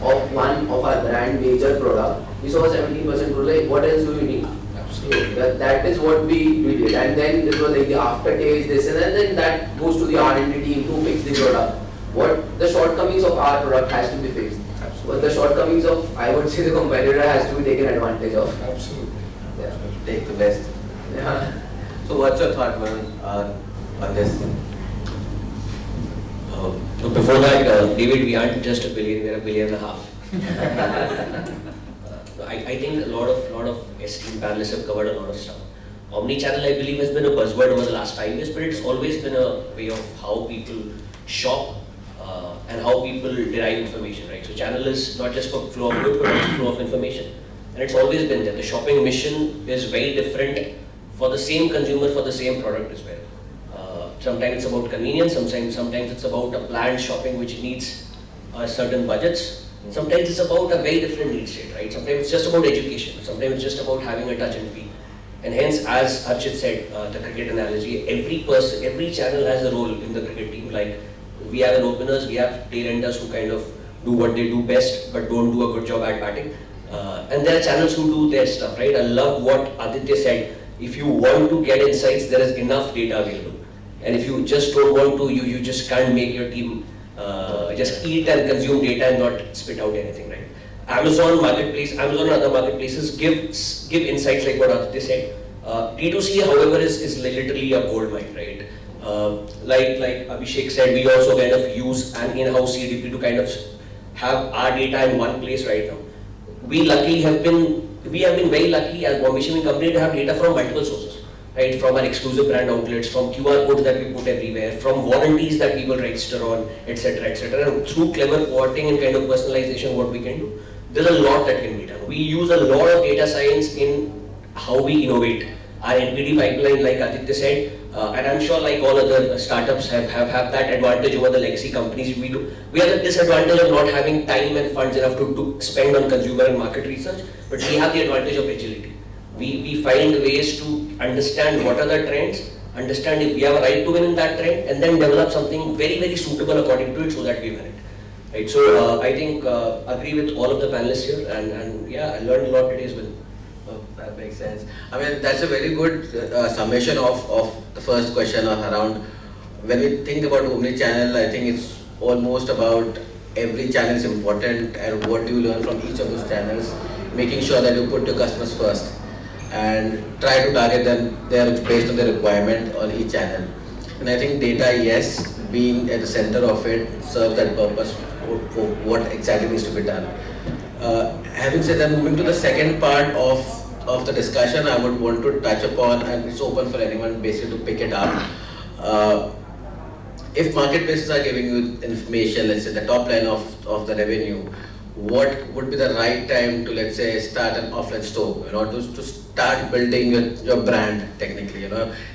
C: of one of our brand major product, we saw a 17% growth. Like, what else do you need? Absolutely. That is what we did. And then it was like the aftertaste, this, and then that goes to the R&D team to fix the product. What the shortcomings of our product has to be fixed. Absolutely. What the shortcomings of, I would say, the competitor has to be taken advantage of. Absolutely. Yeah.
O: Take the best.
C: Yeah.
O: So what's your thought, man, on this?
E: So before that, David, we aren't just a billion, we're $1.5 billion. I think a lot of esteemed panelists have covered a lot of stuff. Omnichannel, I believe, has been a buzzword over the last 5 years, but it's always been a way of how people shop and how people derive information, right? So channel is not just for flow of goods, but also flow of information. And it's always been there. The shopping mission is very different for the same consumer, for the same product as well. Sometimes it's about convenience, sometimes it's about a planned shopping which needs certain budgets. Sometimes it's about a very different need state, right? Sometimes it's just about education. Sometimes it's just about having a touch and feel. And hence, as Archit said, the cricket analogy, every channel has a role in the cricket team. Like, we have an openers, we have tail enders who kind of do what they do best, but don't do a good job at batting. And there are channels who do their stuff, right? I love what Aditya said. If you want to get insights, there is enough data available. And if you just don't want to, you just can't make your team just eat and consume data and not spit out anything, right? Amazon and other marketplaces give insights like what Aditya said. D2C, however, is literally a gold mine, right? Like Abhishek said, we also kind of use an in-house CDP to kind of have our data in one place right now. We have been very lucky as Bombay Shipping Company to have data from multiple sources, right? From our exclusive brand outlets, from QR codes that we put everywhere, from warranties that people register on, etc., etc. And through clever porting and kind of personalization, what we can do, there's a lot that can be done. We use a lot of data science in how we innovate. Our NPD pipeline, like Aditya said, and I'm sure like all other startups have that advantage over the legacy companies. We have the disadvantage of not having time and funds enough to spend on consumer and market research, but we have the advantage of agility. We find ways to understand what are the trends, understand if we have a right to win in that trend, and then develop something very, very suitable according to it so that we win it. Right? So I think agree with all of the panelists here, and yeah, I learned a lot today as well.
O: That makes sense. I mean, that's a very good summation of the first question around when we think about omnichannel. I think it's almost about every channel is important and what do you learn from each of those channels, making sure that you put your customers first and try to target them there based on the requirement on each channel. And I think data, yes, being at the center of it serves that purpose for what exactly needs to be done. Having said that, moving to the second part of the discussion, I would want to touch upon, and it's open for anyone basically to pick it up. If marketplaces are giving you information, let's say the top line of the revenue, what would be the right time to, let's say, start an offline store, to start building your brand technically,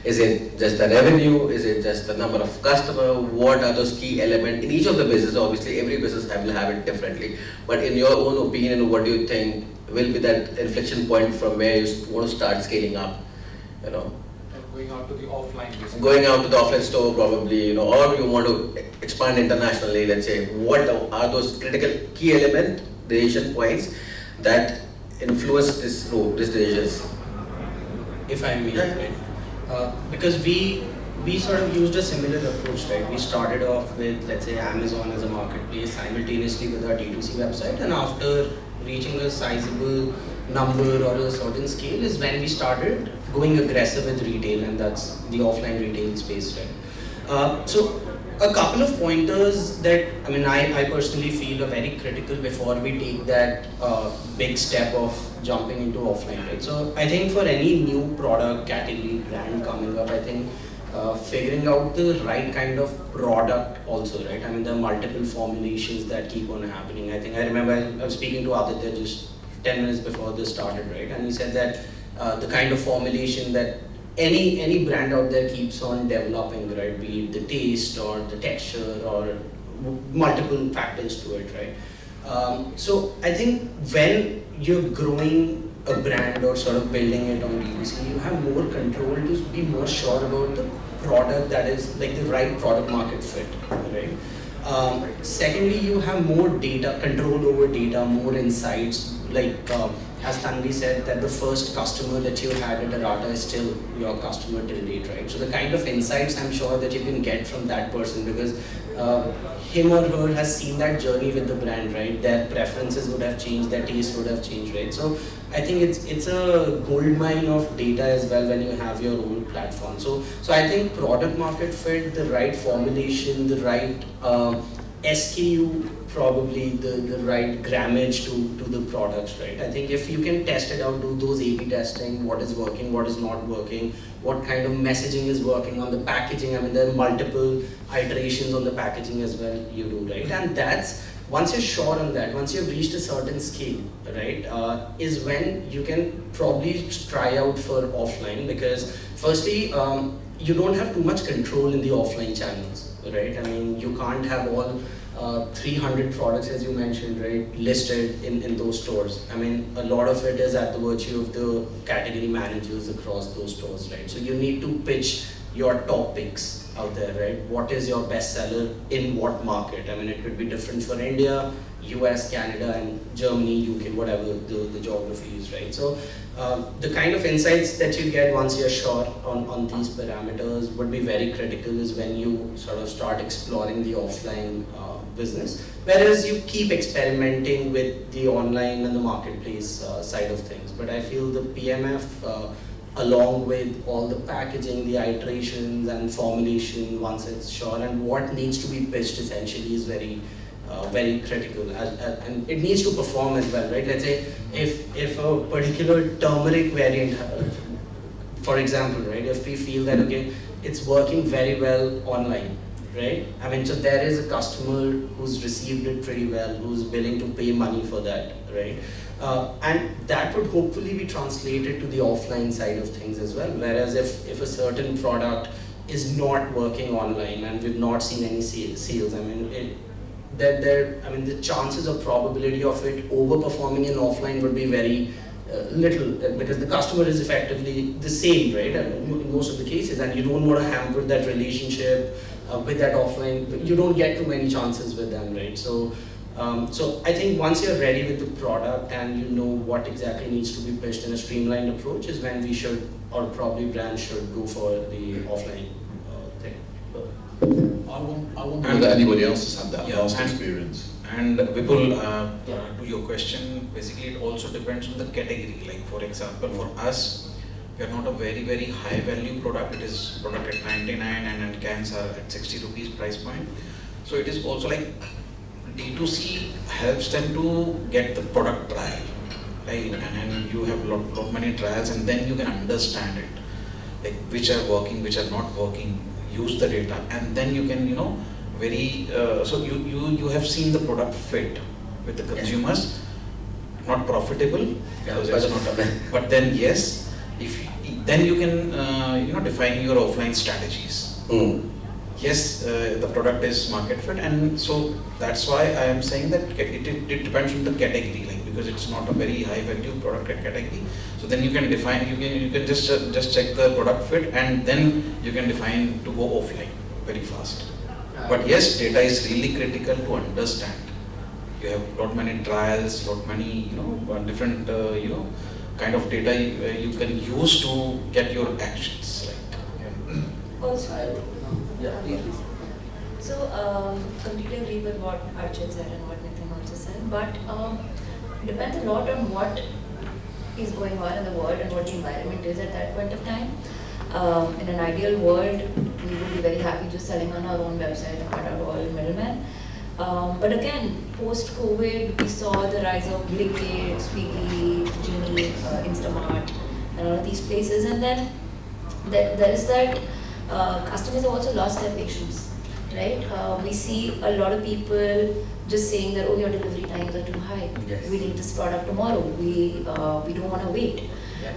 O: Is it just the revenue? Is it just the number of customers? What are those key elements? In each of the business, obviously, every business will have it differently. But in your own opinion, what do you think will be that inflection point from where you want to start scaling up,
M: Going out to the offline business.
O: Going out to the offline store probably, or you want to expand internationally, let's say. What are those critical key decision points that influence this decisions?
K: If I may, right? Because we sort of used a similar approach, right? We started off with, let's say, Amazon as a marketplace simultaneously with our D2C website, and after reaching a sizable number or a certain scale is when we started going aggressive with retail, and that's the offline retail space, right? So a couple of pointers that I personally feel are very critical before we take that big step of jumping into offline, right? So I think for any new product, category, brand coming up, I think figuring out the right kind of product also, right? There are multiple formulations that keep on happening. I remember I was speaking to Aditya just 10 minutes before this started, right? And he said that the kind of formulation that any brand out there keeps on developing, right? Be it the taste or the texture or multiple factors to it, right? So I think when you're growing a brand or sort of building it on D2C, you have more control to be more sure about the product that is like the right product market fit, right? Secondly, you have more data, control over data, more insights. Like as Tanvi said, that the first customer that you had at Arata is still your customer till date, right? So the kind of insights I'm sure that you can get from that person, because him or her has seen that journey with the brand, right? Their preferences would have changed, their taste would have changed, right? So I think it's a gold mine of data as well when you have your own platform. So I think product market fit, the right formulation, the right SKU probably the right grammage to the products, right? I think if you can test it out, do those A/B testing, what is working, what is not working, what kind of messaging is working on the packaging. I mean, there are multiple iterations on the packaging as well you do, right? And that's, once you're sure on that, once you've reached a certain scale, right, is when you can probably try out for offline, because firstly, you don't have too much control in the offline channels, right? I mean, you can't have all 300 products, as you mentioned, right, listed in those stores. I mean, a lot of it is at the virtue of the category managers across those stores, right? So you need to pitch your top picks out there, right? What is your best seller in what market? I mean, it could be different for India, US, Canada, and Germany, UK, whatever the geography is, right? So the kind of insights that you get once you're sure on these parameters would be very critical is when you sort of start exploring the offline business, whereas you keep experimenting with the online and the marketplace side of things. But I feel the PMF, along with all the packaging, the iterations and formulation once it's sure, and what needs to be pitched essentially is very critical, and it needs to perform as well, right? Let's say if a particular turmeric variant, for example, right, if we feel that, okay, it's working very well online, right? I mean, so there is a customer who's received it pretty well, who's willing to pay money for that, right? And that would hopefully be translated to the offline side of things as well. Whereas if a certain product is not working online and we've not seen any sales, I mean, the chances or probability of it overperforming in offline would be very little, because the customer is effectively the same, right? In most of the cases, and you don't want to hamper that relationship with that offline. You don't get too many chances with them, right? So I think once you're ready with the product and you know what exactly needs to be pitched in a streamlined approach is when we should, or probably brands should, go for the offline thing.
L: I want whether anybody else has had that last experience.
H: And Vipul, to your question, basically it also depends on the category. Like for example, for us, we are not a very, very high value product. It is product at 99 and then cans are at 60 rupees price point. So it is also like D2C helps them to get the product trial, right? And you have lot many trials, and then you can understand it, like which are working, which are not working. Use the data, and then you can, so you have seen the product fit with the consumers, not profitable, because it's not. But then yes, then you can define your offline strategies. Yes, the product is market fit, and so that's why I am saying that it depends on the category, like because it's not a very high value product category. So then you can define, you can just check the product fit, and then you can define to go offline very fast. But yes, data is really critical to understand. You have lot many trials, lot many different kind of data you can use to get your actions right.
D: Also, so completely agree with what Archit said and what Nitin also said, but depends a lot on what is going on in the world and what the environment is at that point of time. In an ideal world, we would be very happy just selling on our own website and cut out all middlemen. But again, post-COVID, we saw the rise of Blinkit, Swiggy, Genie, Instamart, and all of these places, and then there is that customers have also lost their patience, right? We see a lot of people just saying that, oh, your delivery times are too high.
K: Yes.
D: We need this product tomorrow. We don't want to wait.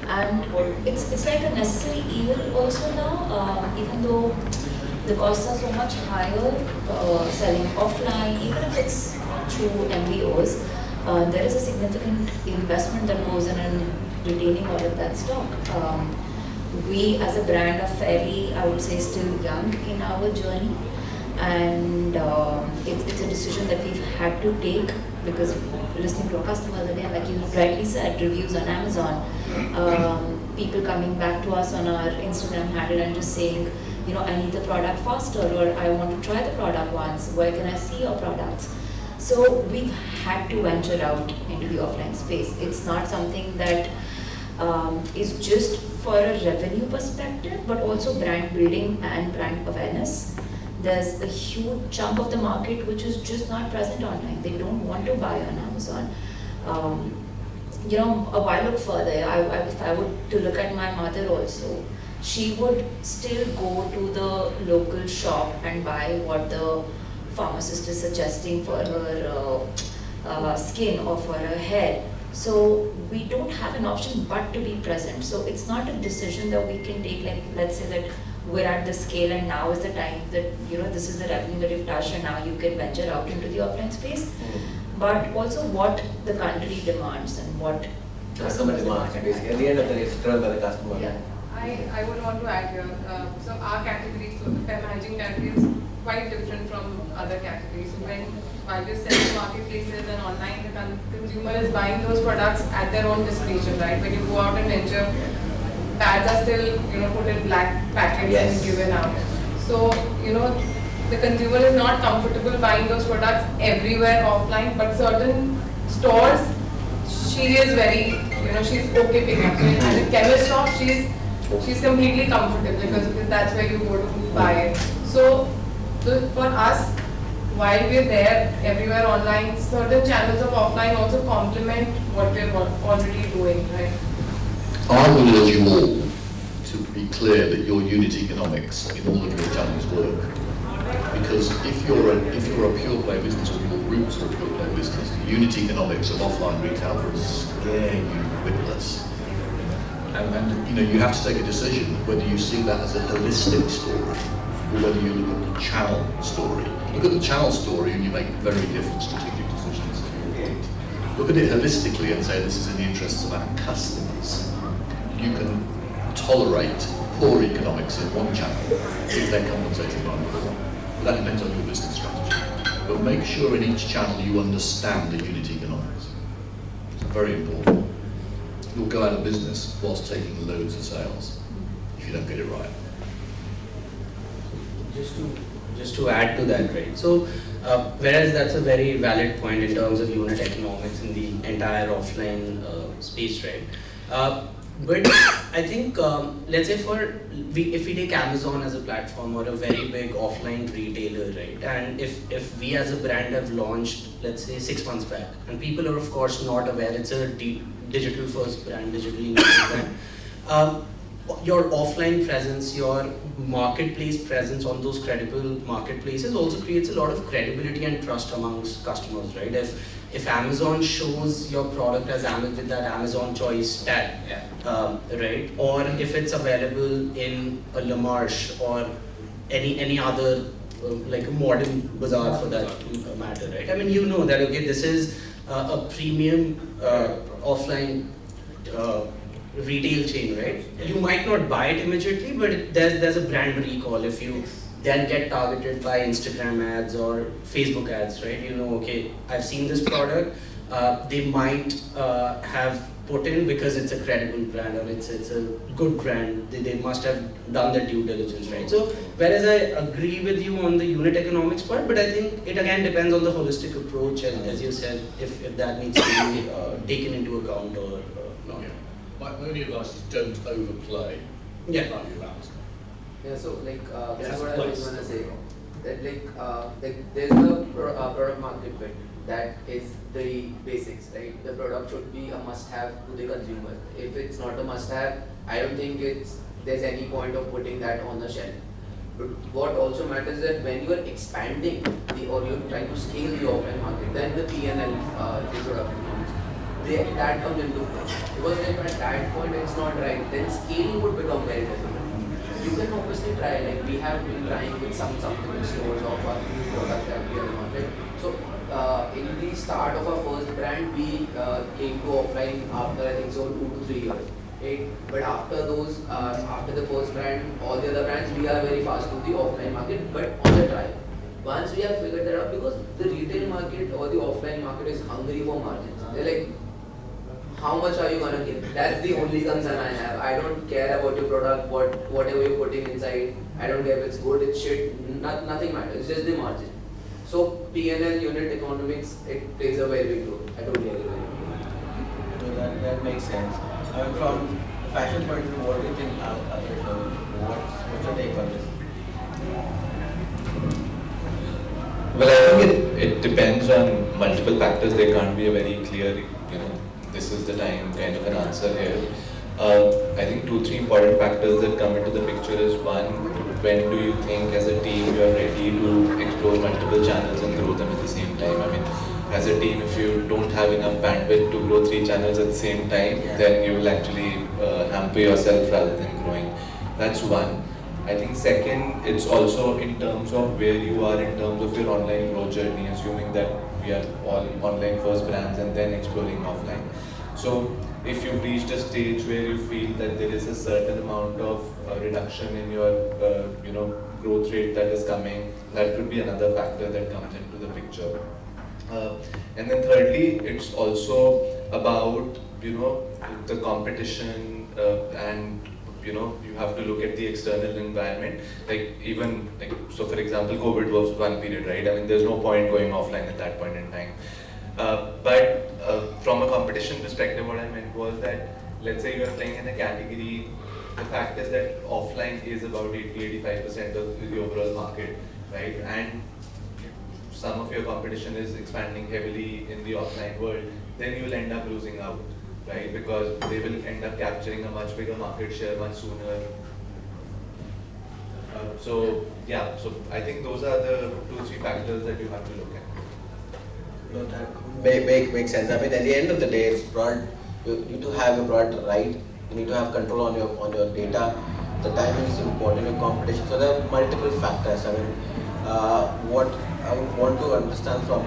D: And it's like a necessary evil also now, even though the costs are so much higher selling offline, even if it's through MBOs, there is a significant investment that goes in retaining all of that stock. We as a brand are fairly, I would say, still young in our journey, and it's a decision that we've had to take because listening to our customers again, like you rightly said, reviews on Amazon, people coming back to us on our Instagram handle and just saying, I need the product faster, or I want to try the product once, where can I see your products? So we've had to venture out into the offline space. It's not something that is just for a revenue perspective, but also brand building and brand awareness. there's a huge chunk of the market which is just not present online. They don't want to buy on Amazon. You know, a while look further, if I would to look at my mother also, she would still go to the local shop and buy what the pharmacist is suggesting for her skin or for her hair. So we don't have an option but to be present. So it's not a decision that we can take, like let's say that we're at the scale and now is the time that, you know, this is the revenue that you've touched and now you can venture out into the offline space. But also what the country demands and what
O: customer demands. Basically, at the end of the day, it's driven by the customer.
D: Yeah.
N: I would want to add here, so our category, so the fem hygiene category is quite different from other categories. So while we're selling marketplaces and online, the consumer is buying those products at their own discretion, right? When you go out and venture, pads are still, you know, put in black packets and given out. So, you know, the consumer is not comfortable buying those products everywhere offline, but certain stores, she is very, you know, she's okay picking up. So at a chemist shop, she's completely comfortable because that's where you go to buy it. So for us, while we're there everywhere online, certain channels of offline also complement what we're already doing, right?
L: I would urge you all to be clear that your unit economics in all of your channels work. Because if you're a pure play business or your roots are a pure play business, the unit economics of offline retail will scare you witless. And you know, you have to take a decision whether you see that as a holistic story or whether you look at the channel story. Look at the channel story and you make very different strategic decisions. Look at it holistically and say this is in the interests of our customers. You can tolerate poor economics in one channel if they're compensated by another. But that depends on your business strategy. But make sure in each channel you understand the unit economics. It's very important. You'll go out of business whilst taking loads of sales if you don't get it right.
K: Just to add to that, right? So, whereas that's a very valid point in terms of unit economics in the entire offline space, right? But I think, let's say if we take Amazon as a platform or a very big offline retailer, right? And if we as a brand have launched, let's say 6 months back, and people are of course not aware it's a digital first brand, digitally native brand, your offline presence, your marketplace presence on those credible marketplaces also creates a lot of credibility and trust amongst customers, right? If Amazon shows your product as with that Amazon choice tag, right? Or if it's available in a La Marche or any other like a modern bazaar for that matter, right? I mean, you know that, okay, this is a premium offline retail chain, right? You might not buy it immediately, but there's a brand recall if you then get targeted by Instagram ads or Facebook ads, right? You know, okay, I've seen this product, they might have put in because it's a credible brand or it's a good brand, they must have done the due diligence, right? So, whereas I agree with you on the unit economics part, but I think it again depends on the holistic approach, and as you said, if that needs to be taken into account or not.
L: My only advice is don't overplay the value of Amazon.
C: Yeah, so like this is what I was gonna say. That like there's the product market fit that is the basics, right? The product should be a must-have to the consumer. If it's not a must-have, I don't think there's any point of putting that on the shelf. But what also matters is that when you are expanding or you're trying to scale the offline market, then the P&L, the product economics, that comes into play. Because if at that point it's not right, then scaling would become very difficult. You can obviously try, like we have been trying with some supplement stores of our new products that we have launched. So in the start of our first brand, we came to offline after I think so 2 to 3 years. Right? But after the first brand, all the other brands, we are very fast to the offline market, but on the trial. Once we have figured that out, because the retail market or the offline market is hungry for margins. They're like, how much are you gonna give? That's the only concern I have. I don't care about your product, whatever you're putting inside. I don't care if it's good, it's shit. Nothing matters. It's just the margin. So P&L, unit economics, it plays a very big role. I totally agree with you.
O: So that makes sense. I mean, from a fashion point of view, what do you think others? What's your take on this?
I: Well, I think it depends on multiple factors. There can't be a very clear, this is the time kind of an answer here. I think 2-3 important factors that come into the picture is one, when do you think as a team you are ready to explore multiple channels and grow them at the same time? I mean, as a team, if you don't have enough bandwidth to grow 3 channels at the same time, then you will actually hamper yourself rather than growing. That's one. I think second, it's also in terms of where you are in terms of your online growth journey, assuming that we are all online first brands and then exploring offline. So if you've reached a stage where you feel that there is a certain amount of reduction in your growth rate that is coming, that could be another factor that comes into the picture. And then thirdly, it's also about the competition and you have to look at the external environment. So for example, COVID was one period, right? I mean, there's no point going offline at that point in time. But from a competition perspective, what I meant was that, let's say you are playing in a category, the fact is that offline is about 80-85% of the overall market, right? And some of your competition is expanding heavily in the offline world, then you will end up losing out, right? Because they will end up capturing a much bigger market share much sooner. So I think those are the 2-3 factors that you have to look at.
O: No, that makes sense. I mean, at the end of the day, it's broad. You need to have a broad right. You need to have control on your data. The timing is important in competition. So there are multiple factors. I mean, what I would want to understand from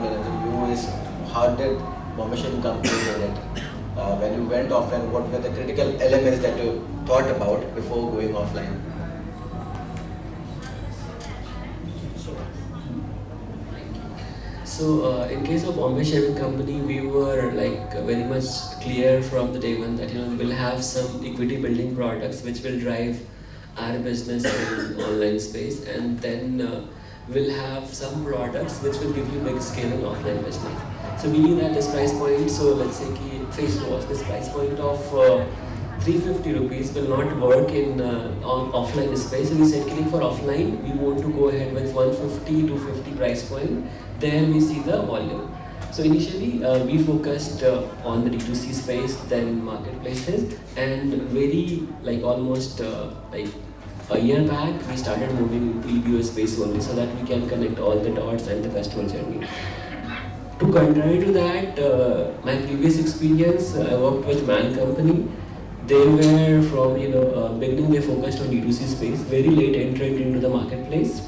O: you is, how did Bombay Shaving Company win it? When you went offline, what were the critical elements that you thought about before going offline?
J: So in case of Bombay Shaving Company, we were very much clear from the day one that we will have some equity building products which will drive our business in online space, and then we'll have some products which will give you big scale in offline business. So we knew that this price point, so let's say face wash, this price point of 350 rupees will not work in on offline space. So we said for offline, we want to go ahead with 150 to 50 price point. There we see the volume. So initially we focused on the D2C space, then marketplaces, and very almost a year back we started moving to EBO space only, so that we can connect all the dots and the customer journey. To contrary to that, my previous experience, I worked with Man Company. They were from beginning they focused on D2C space, very late entrant into the marketplace,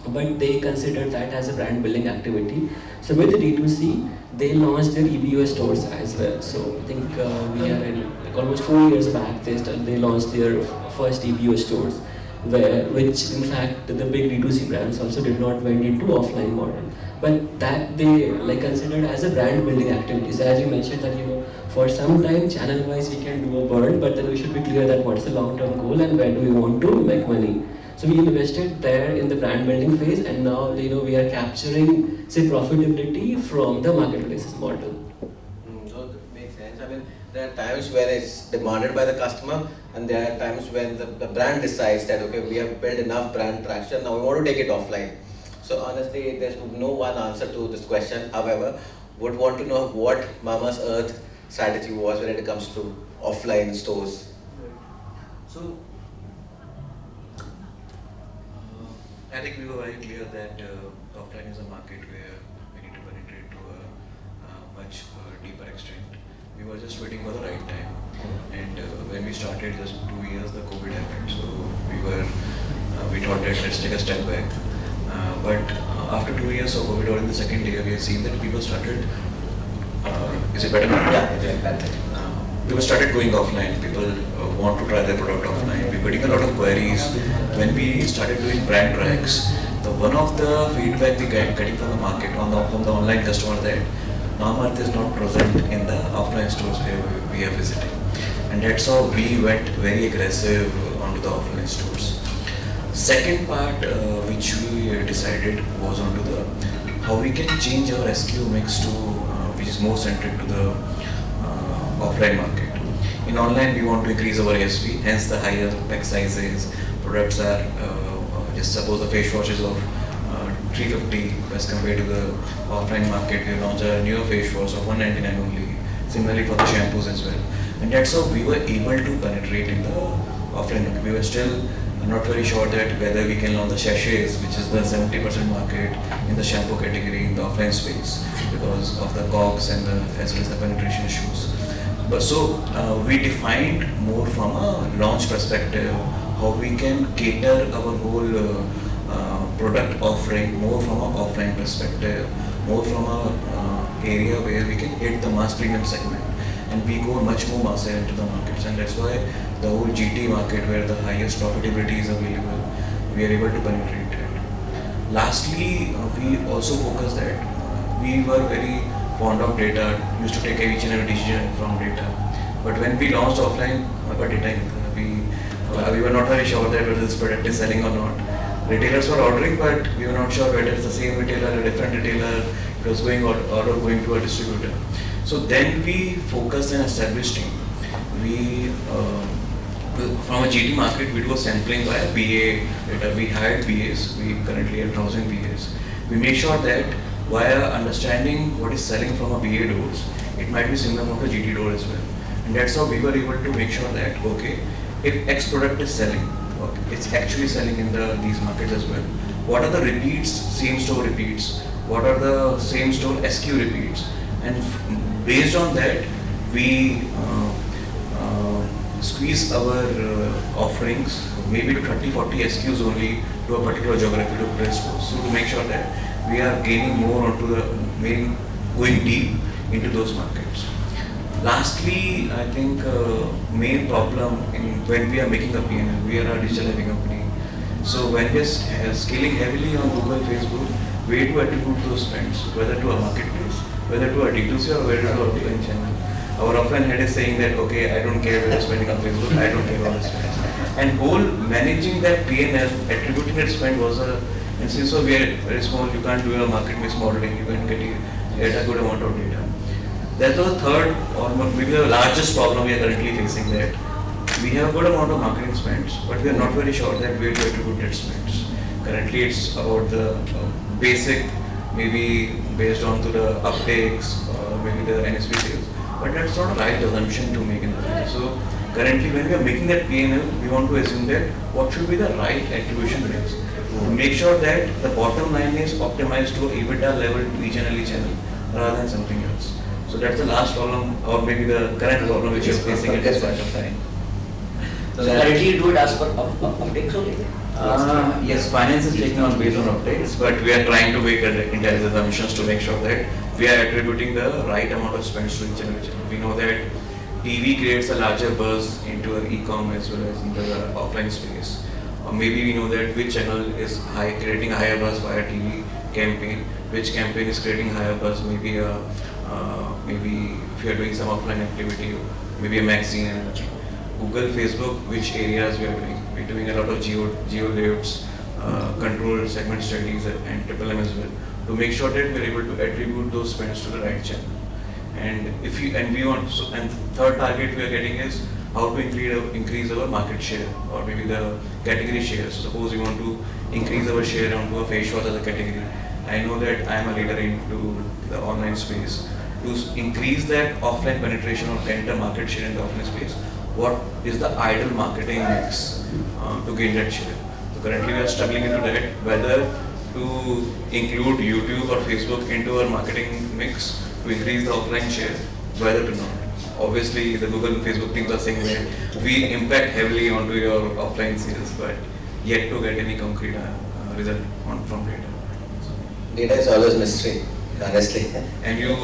J: but they considered that as a brand building activity. So with the D2C, they launched their EBO stores as well. So I think we are in almost 4 years back, they launched their first EBO stores, which in fact the big D2C brands also did not went into offline model. But that they considered as a brand building activity. So as you mentioned that for some time channel wise we can do a burn, but then we should be clear that what's the long term goal and where do we want to make money. So we invested there in the brand building phase, and now we are capturing profitability from the marketplaces model.
O: Makes sense. I mean, there are times where it's demanded by the customer, and there are times when the brand decides that okay, we have built enough brand traction, now we want to take it offline. So honestly, there's no one answer to this question. However, would want to know what Mama's Earth strategy was when it comes to offline stores.
H: So I think we were very clear that offline is a market where we need to penetrate to a much deeper extent. We were just waiting for the right time, and when we started just 2 years, the COVID happened. So we thought that let's take a step back. But after 2 years of COVID, or in the second year, we have seen that people started. Is it better now?
O: Yeah, it's like that.
H: People started going offline. People want to try their product offline. We're getting a lot of queries. When we started doing brand tracks, one of the feedback we getting from the market from the online customer that Mamaearth is not present in the offline stores where we are visiting, and that's how we went very aggressive onto the offline stores. Second part which we decided was onto the how we can change our SKU mix to which is more centric to the offline market. In online, we want to increase our ASP, hence the higher pack sizes. Products are just suppose the face wash is of
G: 350 as compared to the offline market. We launched a newer face wash of 199 only. Similarly for the shampoos as well. And that's how we were able to penetrate in the offline market. We were still not very sure that whether we can launch the sachets, which is the 70% market in the shampoo category in the offline space, because of the COGS and as well as the penetration issues. But so we defined more from a launch perspective how we can cater our whole product offering more from an offline perspective, more from a area where we can hit the mass premium segment, and we go much more massive into the markets. And that's why the whole GT market, where the highest profitability is available, we are able to penetrate it. Lastly, we also focus that we were very fond of data, used to take each and every decision from data. But when we launched offline, we were not very sure that whether this product is selling or not. Retailers were ordering, but we were not sure whether it's the same retailer, a different retailer, it was going or going to a distributor. So then we focused on establishing. We from a GT market, we do a sampling via BA data. We hired BAs. We currently have 1,000 BAs. We make sure that via understanding what is selling from a BA doors, it might be similar from the GT door as well. And that's how we were able to make sure that, okay, if X product is selling, okay, it's actually selling in these markets as well. What are the repeats, same store repeats? What are the same store SQ repeats? And based on that, we squeeze our offerings maybe to 30-40 SQs only to a particular geography to press stores. So to make sure that we are gaining more onto going deep into those markets. Lastly, I think main problem when we are making a P&L, we are a digital heavy company. So when we are scaling heavily on Google, Facebook, where to attribute those spends, whether to a marketplace, whether to a D2C or whether to a offline channel. Our offline head is saying that, okay, I don't care whether you're spending on Facebook, I don't care about the spends. And whole managing that P&L, attributing that spend was and since we are very small, you can't do a market mix modeling, you can't get a good amount of data. That was the third or maybe the largest problem we are currently facing, that we have a good amount of marketing spends, but we are not very sure that where to attribute that spends. Currently it's about the basic, maybe based on to the uptakes, maybe the NSP sales, but that's not a right assumption to make in the future. So currently when we are making that P&L, we want to assume that what should be the right attribution mix to make sure that the bottom line is optimized to EBITDA level to each and every channel rather than something else. So that's the last problem, or maybe the current problem which is facing at this point of time.
P: So currently you do it as per updates only?
G: Yes, finance is taken on based on updates, but we are trying to make intelligent assumptions to make sure that we are attributing the right amount of spends to each and every channel. We know that TV creates a larger buzz into an e-com as well as into the offline space. Or maybe we know that which channel is creating a higher buzz via TV campaign, which campaign is creating higher buzz, maybe if you are doing some offline activity, maybe a magazine and everything. Google, Facebook, which areas we are doing. We're doing a lot of geo layouts, control segment studies and triple M as well, to make sure that we're able to attribute those spends to the right channel. And third target we are getting is how to increase our market share, or maybe the category share. So suppose we want to increase our share onto a face wash as a category. I know that I am a leader into the online space. To increase that offline penetration or enter market share in the offline space, what is the ideal marketing mix to gain that share? So currently we are struggling into that, whether to include YouTube or Facebook into our marketing mix to increase the offline share, whether to not. Obviously the Google and Facebook teams are saying that we impact heavily onto your offline sales, but yet to get any concrete result from data.
O: Data is always mystery, honestly.
G: And you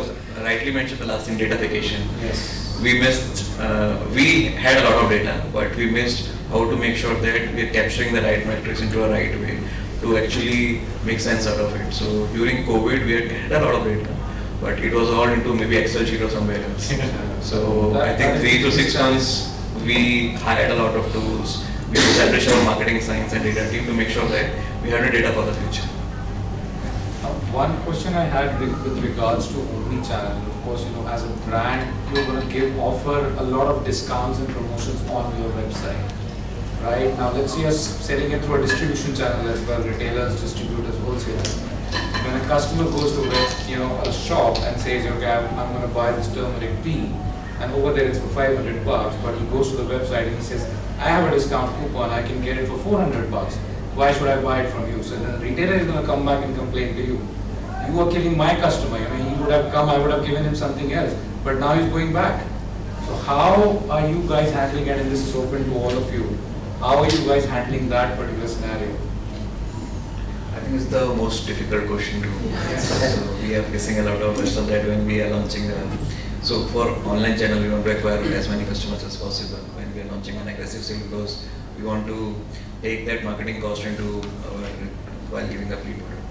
G: rightly mentioned the last thing, datafication.
O: Yes.
G: We had a lot of data, but we missed how to make sure that we are capturing the right metrics into a right way to actually make sense out of it. So during COVID, we had a lot of data, but it was all into maybe Excel sheet or somewhere else. So I think 3 to 6 months, we hired a lot of tools. We established our marketing science and data team to make sure that we had the data for the future.
M: One question I had with regards to Omnichannel, of course, as a brand, you're going to offer a lot of discounts and promotions on your website, right? Now, let's say you're selling it through a distribution channel as well, retailers, distributors, wholesalers. when a customer goes to a shop and says, okay, I'm going to buy this turmeric tea, and over there it's for $500, but he goes to the website and he says, I have a discount coupon, I can get it for $400. Why should I buy it from you? So the retailer is going to come back and complain to you. You are killing my customer. He would have come, I would have given him something else, but now he's going back. So how are you guys handling it? And this is open to all of you. How are you guys handling that particular scenario?
G: I think it's the most difficult question to answer. So we are facing a lot of questions that when we are launching. So for online channel, we want to acquire as many customers as possible when we are launching an aggressive sale, because we want to take that marketing cost into our while giving a free product.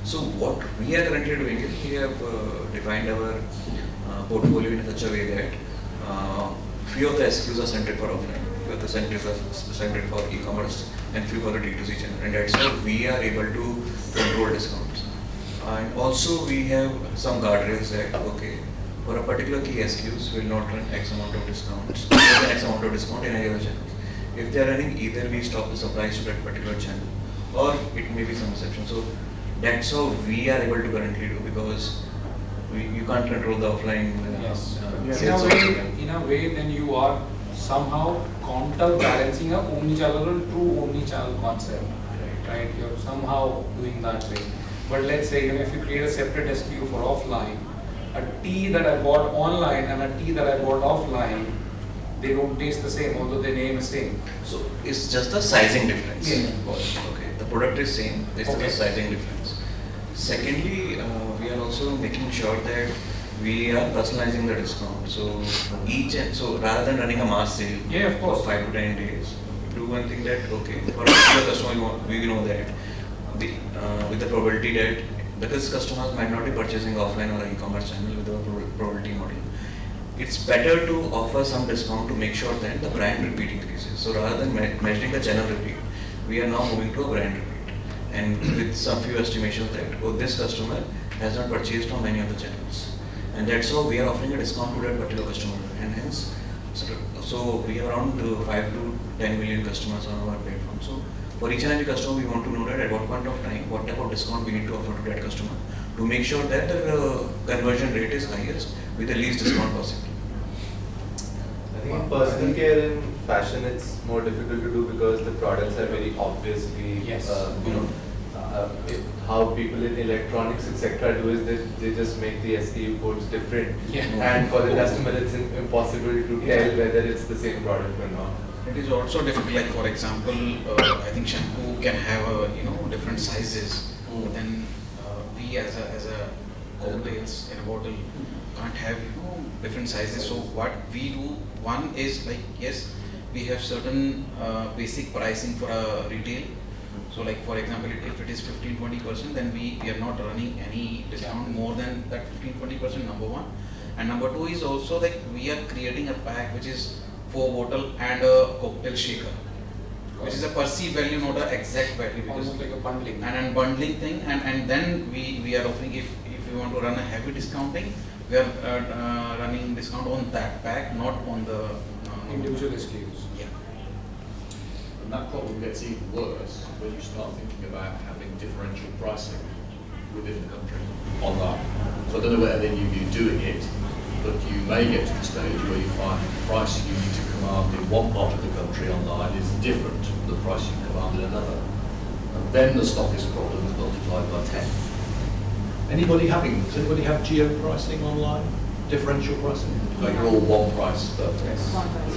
G: So what we are currently doing is we have defined our portfolio in such a way that few of the SKUs are centered for offline, few of the centered for e-commerce, and few for the D2C channel, and that's how we are able to control discounts. And also we have some guardrails that, okay, for a particular key SKUs, we will not run X amount of discounts, X amount of discount in any other channels. If they are running, either we stop the supplies to that particular channel, or it may be some exception. So that's how we are able to currently do, because you can't control the offline sales.
M: In a way, then you are somehow counterbalancing a omnichannel, true omnichannel concept, right? You're somehow doing that way. But let's say, if you create a separate SKU for offline, a tea that I bought online and a tea that I bought offline, they don't taste the same, although the name is same.
G: So it's just the sizing difference.
M: Yeah, of course.
G: Okay, the product is same, it's just the sizing difference. Secondly, we are also making sure that we are personalizing the discount. So rather than running a mass sale for 5 to 10 days, do one thing that, okay, for a particular customer we know that with the probability that, because customers might not be purchasing offline or e-commerce channel with a probability model, it's better to offer some discount to make sure that the brand repeat increases. So rather than measuring the channel repeat, we are now moving to a brand repeat, and with some few estimations that, oh, this customer has not purchased from any other channels, and that's how we are offering a discount to that particular customer. And hence, so we have around 5 to 10 million customers on our platform. So for each and every customer, we want to know that at what point of time, what type of discount we need to offer to that customer to make sure that the conversion rate is highest with the least discount possible.
I: I think in personal care and fashion, it's more difficult to do because the products are very obviously, how people in electronics, etc. do is they just make the SKU codes different. And for the customer, it's impossible to tell whether it's the same product or not.
H: It is also difficult, like for example, I think shampoo can have different sizes, but then we as a cocktails in a bottle can't have different sizes. So what we do, one is like, yes, we have certain basic pricing for a retail. So like for example, if it is 15-20%, then we are not running any discount more than that 15-20%, number one. And number two is also like we are creating a pack which is 4 bottle and a cocktail shaker, which is a perceived value, not an exact value.
M: Almost like a bundling.
H: And bundling thing, and then we are offering, if we want to run a heavy discounting, we are running discount on that pack, not on the
M: individual SKUs.
H: Yeah.
L: And that problem gets even worse when you start thinking about having differential pricing within the country online. So I don't know whether you're doing it, but you may get to the stage where you find the price you need to command in one part of the country online is different from the price you command in another. And then the stockist problem is multiplied by 10. Does anybody have geo pricing online? Differential pricing? Like you're all one price for the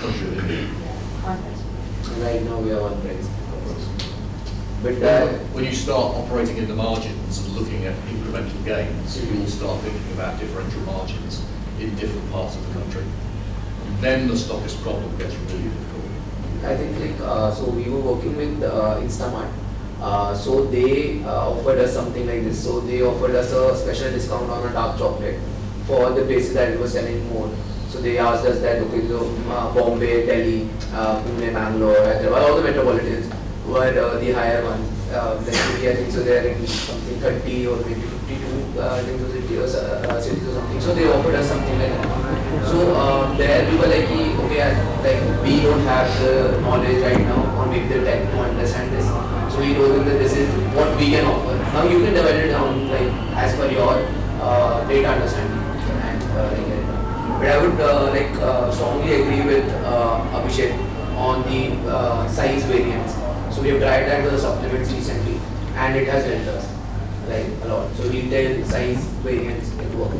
L: country of India.
C: Right now we are one price. But
L: when you start operating in the margins and looking at incremental gains, you'll start thinking about differential margins in different parts of the country. And then the stockist problem gets really difficult.
C: I think so we were working with Instamart. So they offered us something like this. So they offered us a special discount on a dark chocolate for the places that it was selling more. So they asked us that, okay, so Bombay, Delhi, Pullman, Bangalore, Hyderabad, all the metropolitans were the higher ones. I think so they're in something 30 or maybe 52 cities or something. So they offered us something like that. So there we were like, okay, like we don't have the knowledge right now or maybe the tech to understand this. So we told them that this is what we can offer. Now you can divide it down like as per your data understanding and like that. But I would strongly agree with Abhishek on the size variance. So we have tried that with the supplements recently, and it has helped us like a lot. So retail size variance it works.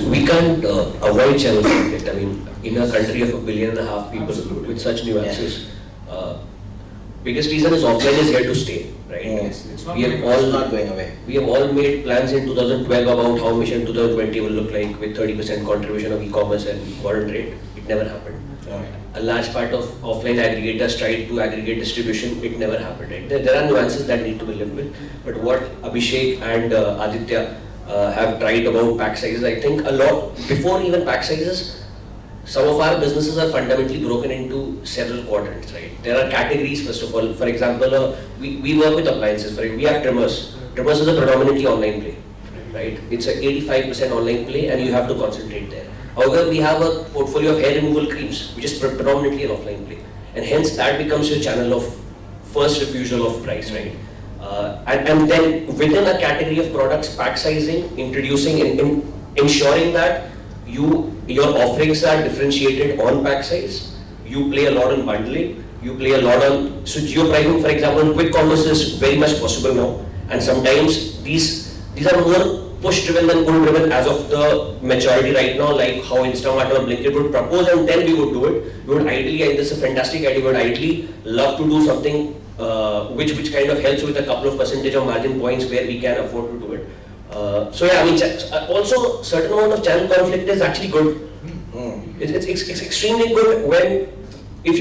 E: We can't avoid channel conflict. I mean, in a country of 1.5 billion people with such nuances, biggest reason is offline is here to stay, right?
O: It's
E: We have all
O: not going away.
E: We have all made plans in 2012 about how Mission 2020 will look like with 30% contribution of e-commerce and modern trade. It never happened. A large part of offline aggregators tried to aggregate distribution. It never happened. Right? There are nuances that need to be lived with. But what Abhishek and Aditya have tried about pack sizes, I think a lot before even pack sizes. Some of our businesses are fundamentally broken into several quadrants, right? There are categories, first of all. For example, we work with appliances, right? We have trimmers. Trimmers is a predominantly online play, right? It's a 85% online play and you have to concentrate there. However, we have a portfolio of hair removal creams, which is predominantly an offline play. And hence that becomes your channel of first refusal of price, right? And then within a category of products, pack sizing, introducing, ensuring that your offerings are differentiated on pack size. You play a lot on bundling. You play a lot on geo-pricing, for example. Quick commerce is very much possible now, and sometimes these are more push-driven than pull-driven as of the maturity right now, like how Instamart or Blinkit would propose, and then we would do it. We would ideally, and this is a fantastic idea, we would ideally love to do something which kind of helps with a couple of percentage of margin points where we can afford to do it. So yeah, I mean, also certain amount of channel conflict is actually good. It's extremely good when if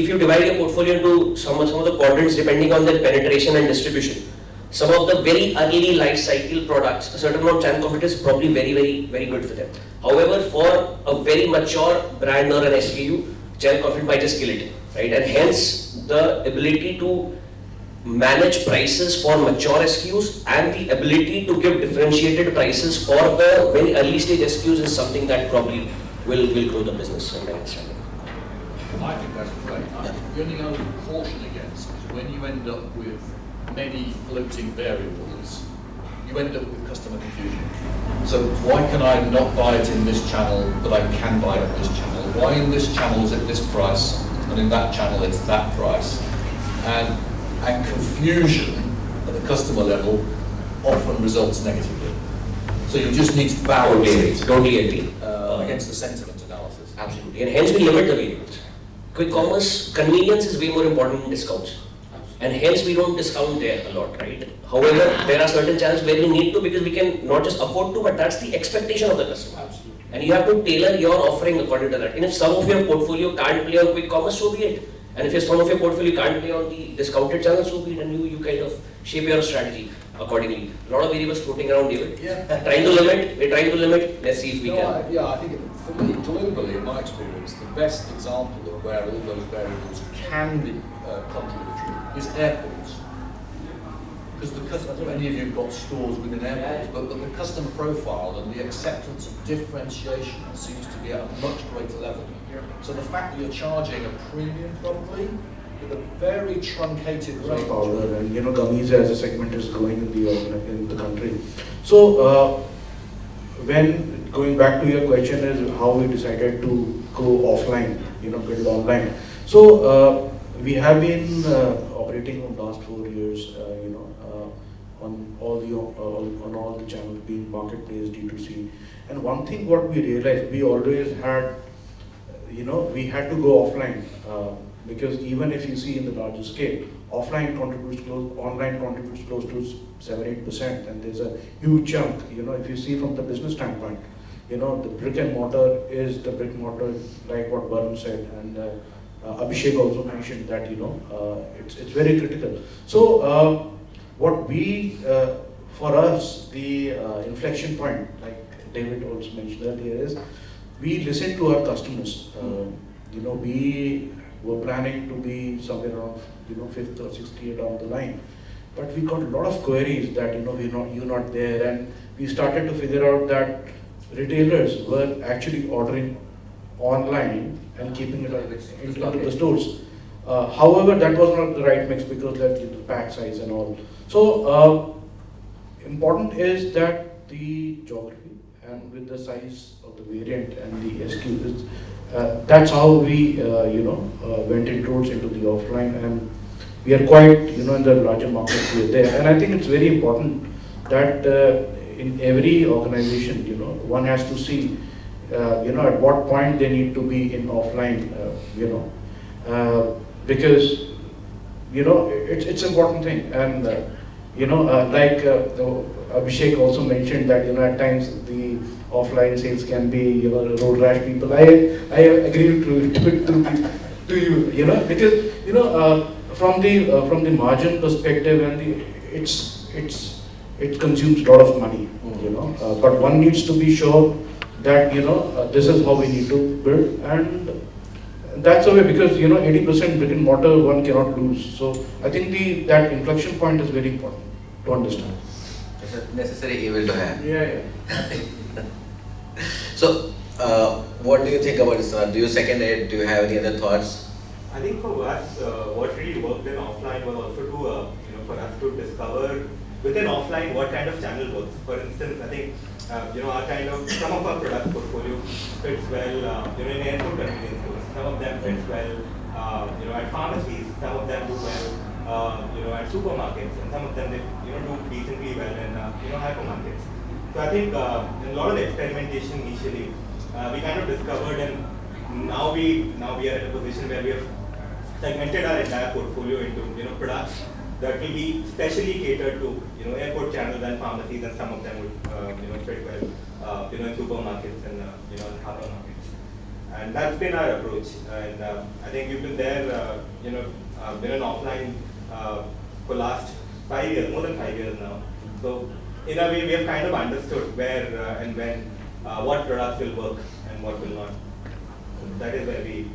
E: you divide your portfolio into some of the quadrants depending on their penetration and distribution. Some of the very early life cycle products, a certain amount of channel conflict is probably very good for them. However, for a very mature brand or an SKU, channel conflict might just kill it, right? And hence the ability to manage prices for mature SKUs and the ability to give differentiated prices for the very early stage SKUs is something that probably will grow the business in my understanding.
L: I think that's great. The only other caution against is when you end up with many floating variables, you end up with customer confusion. So why can I not buy it in this channel, but I can buy it in this channel? Why in this channel is it this price, and in that channel it's that price? And confusion at the customer level often results negatively. So you just need to balance it.
E: Totally agree.
L: Against the sentiment analysis.
E: Absolutely. And hence we limit the variables. Quick commerce, convenience is way more important than discounts. And hence we don't discount there a lot, right? However, there are certain channels where we need to because we can not just afford to, but that's the expectation of the customer. Absolutely. And you have to tailor your offering according to that. And if some of your portfolio can't play on quick commerce, so be it. And if some of your portfolio can't play on the discounted channels, so be it, and you kind of shape your strategy accordingly. A lot of variables floating around, David.
L: Yeah.
E: We're trying to limit, let's see if we can.
L: I think for me, globally, in my experience, the best example of where all those variables can be complementary is airports. Because the customer, many of you have got stores within airports, but the customer profile and the acceptance of differentiation seems to be at a much greater level. So the fact that you're charging a premium probably with a very truncated range.
F: Powder and gummies as a segment is growing in the country. So when going back to your question is how we decided to go offline, build online. So we have been operating on last 4 years, on all the channels, being marketplace, D2C. And one thing what we realized, we always had, we had to go offline because even if you see in the larger scale, online contributes close to 7-8%, and there's a huge chunk. If you see from the business standpoint, the brick and mortar is the brick and mortar, like what Varun said, and Abhishek also mentioned that it's very critical. So what we for us the inflection point, like David also mentioned earlier, is we listen to our customers. We were planning to be somewhere around 5th or 6th year down the line, but we got a lot of queries that you're not there, and we started to figure out that retailers were actually ordering online and keeping it into the stores. However, that was not the right mix because that the pack size and all. So important is that the geography and with the size of the variant and the SKUs, that's how we went inroads into the offline, and we are quite in the larger markets we are there. And I think it's very important that in every organization one has to see at what point they need to be in offline, because it's important thing. And like Abhishek also mentioned that at times the offline sales can be road rash people. I agree to you because from the margin perspective, and it consumes a lot of money, but one needs to be sure that this is how we need to build, and that's the way, because 80% brick and mortar one cannot lose. So I think that inflection point is very important to understand.
O: It's a necessary evil to have.
F: Yeah.
O: So what do you think about this? Do you second it? Do you have any other thoughts?
B: I think for us, what really worked in offline was also to, for us to discover within offline what kind of channel works. For instance, I think, our kind of, some of our product portfolio fits well, in airport convenience stores. Some of them fits well, at pharmacies. Some of them do well, at supermarkets, and some of them they, do decently well in, hypermarkets. So I think in a lot of the experimentation initially, we kind of discovered, and now we are at a position where we have segmented our entire portfolio into products that will be specially catered to airport channels and pharmacies, and some of them would fit well in supermarkets and hypermarkets. And that's been our approach. And I think we've been there, been in offline for last 5 years, more than 5 years now. So in a way, we have kind of understood where and when, what products will work and what will not. That is where we.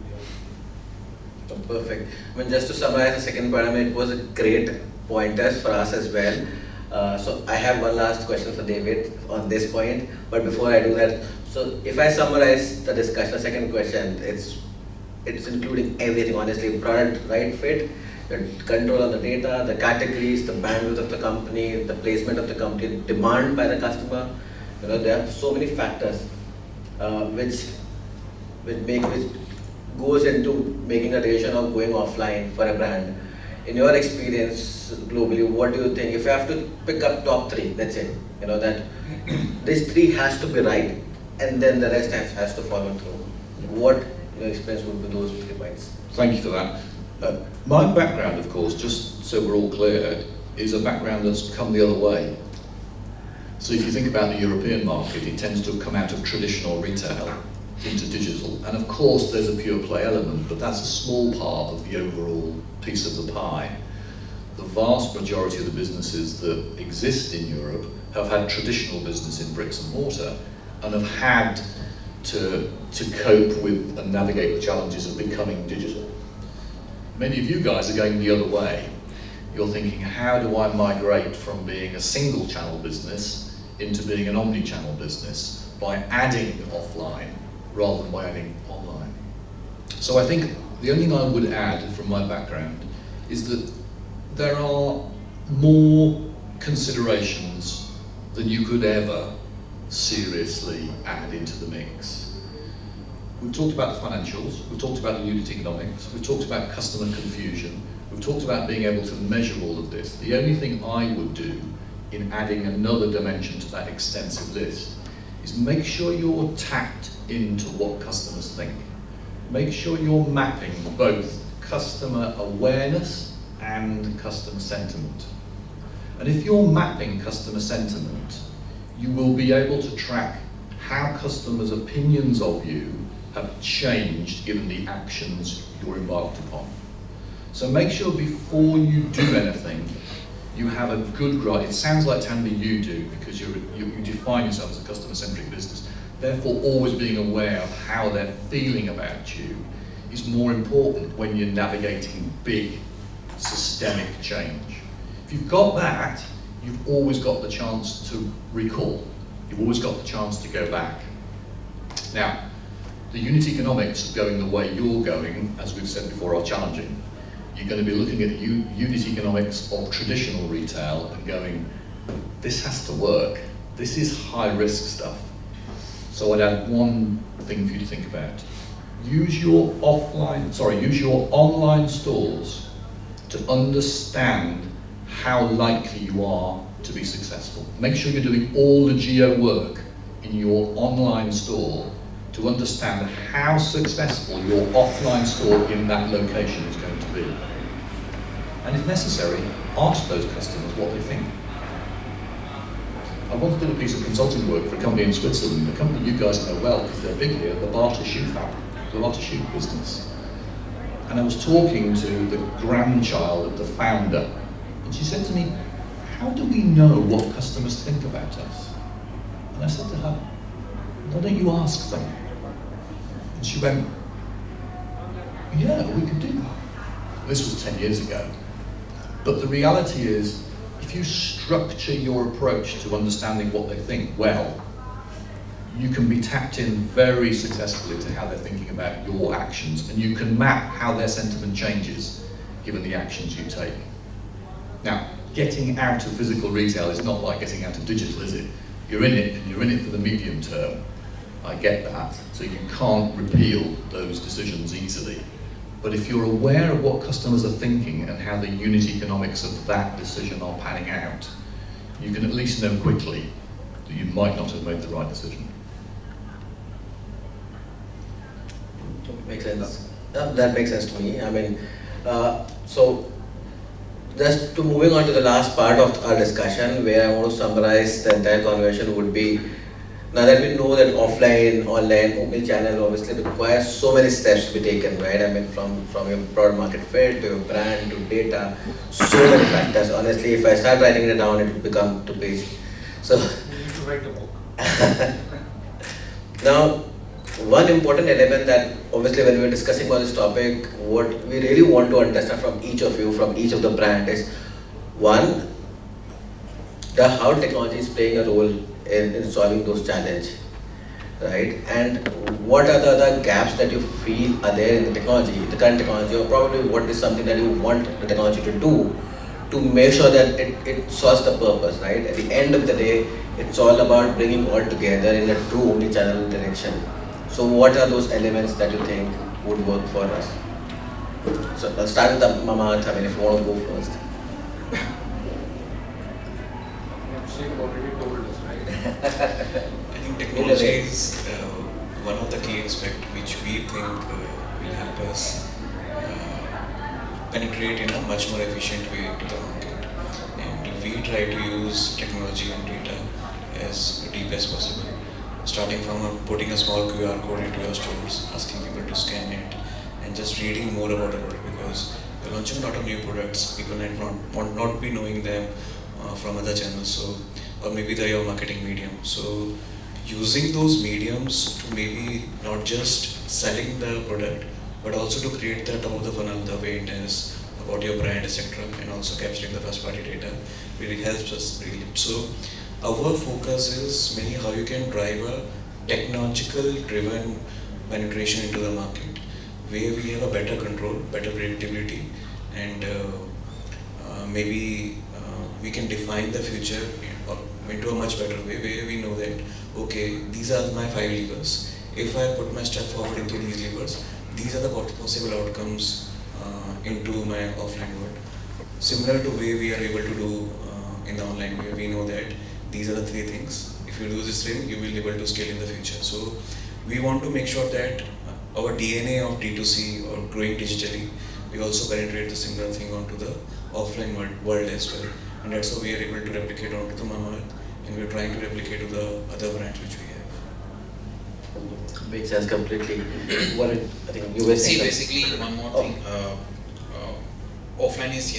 O: Perfect. I mean, just to summarize the second part, it was a great pointers for us as well. So I have one last question for David on this point, but before I do that, so if I summarize the discussion, the second question, it's including everything, honestly: product right fit, the control of the data, the categories, the bandwidth of the company, the placement of the company, demand by the customer. There are so many factors which goes into making a decision of going offline for a brand. In your experience globally, what do you think? If you have to pick up top 3, let's say, that this 3 has to be right, and then the rest has to follow through. What your experience would be those 3 points?
L: Thank you for that. My background, of course, just so we're all clear, is a background that's come the other way. So if you think about the European market, it tends to have come out of traditional retail into digital. And of course there's a pure play element, but that's a small part of the overall piece of the pie. The vast majority of the businesses that exist in Europe have had traditional business in bricks and mortar and have had to cope with and navigate the challenges of becoming digital. Many of you guys are going the other way. You're thinking, how do I migrate from being a single channel business into being an omni-channel business by adding offline rather than by adding online? So I think the only thing I would add from my background is that there are more considerations than you could ever seriously add into the mix. We've talked about the financials, we've talked about the unit economics, we've talked about customer confusion, we've talked about being able to measure all of this. The only thing I would do in adding another dimension to that extensive list is make sure you're tapped into what customers think. Make sure you're mapping both customer awareness and customer sentiment. And if you're mapping customer sentiment, you will be able to track how customers' opinions of you have changed given the actions you're embarked upon. So make sure before you do anything, you have a good grasp. It sounds like Tanvi you do, because you define yourself as a customer-centric business. Therefore, always being aware of how they're feeling about you is more important when you're navigating big systemic change. If you've got that, you've always got the chance to recall. You've always got the chance to go back. Now, the unit economics of going the way you're going, as we've said before, are challenging. You're going to be looking at unit economics of traditional retail and going, this has to work. This is high risk stuff. So I'd add one thing for you to think about. Use your online stores to understand how likely you are to be successful. Make sure you're doing all the geo work in your online store to understand how successful your offline store in that location is going to be. And if necessary, ask those customers what they think. I once did a piece of consulting work for a company in Switzerland, a company you guys know well because they're big here, the Barter shoe fabric, the Barter shoe business. And I was talking to the grandchild of the founder, and she said to me, how do we know what customers think about us? And I said to her, why don't you ask them? And she went, yeah, we could do that. This was 10 years ago. But the reality is, if you structure your approach to understanding what they think well, you can be tapped in very successfully to how they're thinking about your actions, and you can map how their sentiment changes given the actions you take. Now, getting out of physical retail is not like getting out of digital, is it? You're in it, and you're in it for the medium term. I get that, so you can't repeal those decisions easily. But if you're aware of what customers are thinking and how the unit economics of that decision are panning out, you can at least know quickly that you might not have made the right decision.
O: Makes sense. That makes sense to me. I mean, so just to moving on to the last part of our discussion, where I want to summarize the entire conversation would be, now that we know that offline, online, omnichannel obviously requires so many steps to be taken, right? I mean, from your product market fit to your brand to data, so many factors. Honestly, if I start writing it down, it will become too busy. So,
A: You need to write a book.
O: now, one important element that obviously when we're discussing about this topic, what we really want to understand from each of you, from each of the brand is, one, how technology is playing a role in solving those challenges, right? And what are the other gaps that you feel are there in the technology, the current technology, or probably what is something that you want the technology to do to make sure that it solves the purpose, right? At the end of the day, it's all about bringing all together in a true omnichannel direction. So what are those elements that you think would work for us? So let's start with the Mama Earth. I mean, if you want to go first.
A: She already told us, right?
G: I think technology is one of the key aspects which we think will help us penetrate in a much more efficient way to the market. And we try to use technology and data as deep as possible. Starting from putting a small QR code into your stores, asking people to scan it, and just reading more about the product, because you're launching a lot of new products. People might not be knowing them from other channels, so or maybe they're your marketing medium. So using those mediums to maybe not just selling the product, but also to create the top of the funnel, the awareness about your brand, etc., and also capturing the first party data really helps us really. So our focus is mainly how you can drive a technological driven penetration into the market, where we have a better control, better predictability, and maybe we can define the future into a much better way, where we know that, okay, these are my 5 levers. If I put my step forward into these levers, these are the possible outcomes into my offline world. Similar to way we are able to do in the online way, we know that these are the 3 things. If you do this thing, you will be able to scale in the future. So we want to make sure that our DNA of D2C or growing digitally, we also penetrate the similar thing onto the offline world as well. And that's how we are able to replicate onto the Mamaearth, and we're trying to replicate to the other brands which we have.
O: Makes sense completely. What I think you were saying.
H: See, basically one more thing. Offline is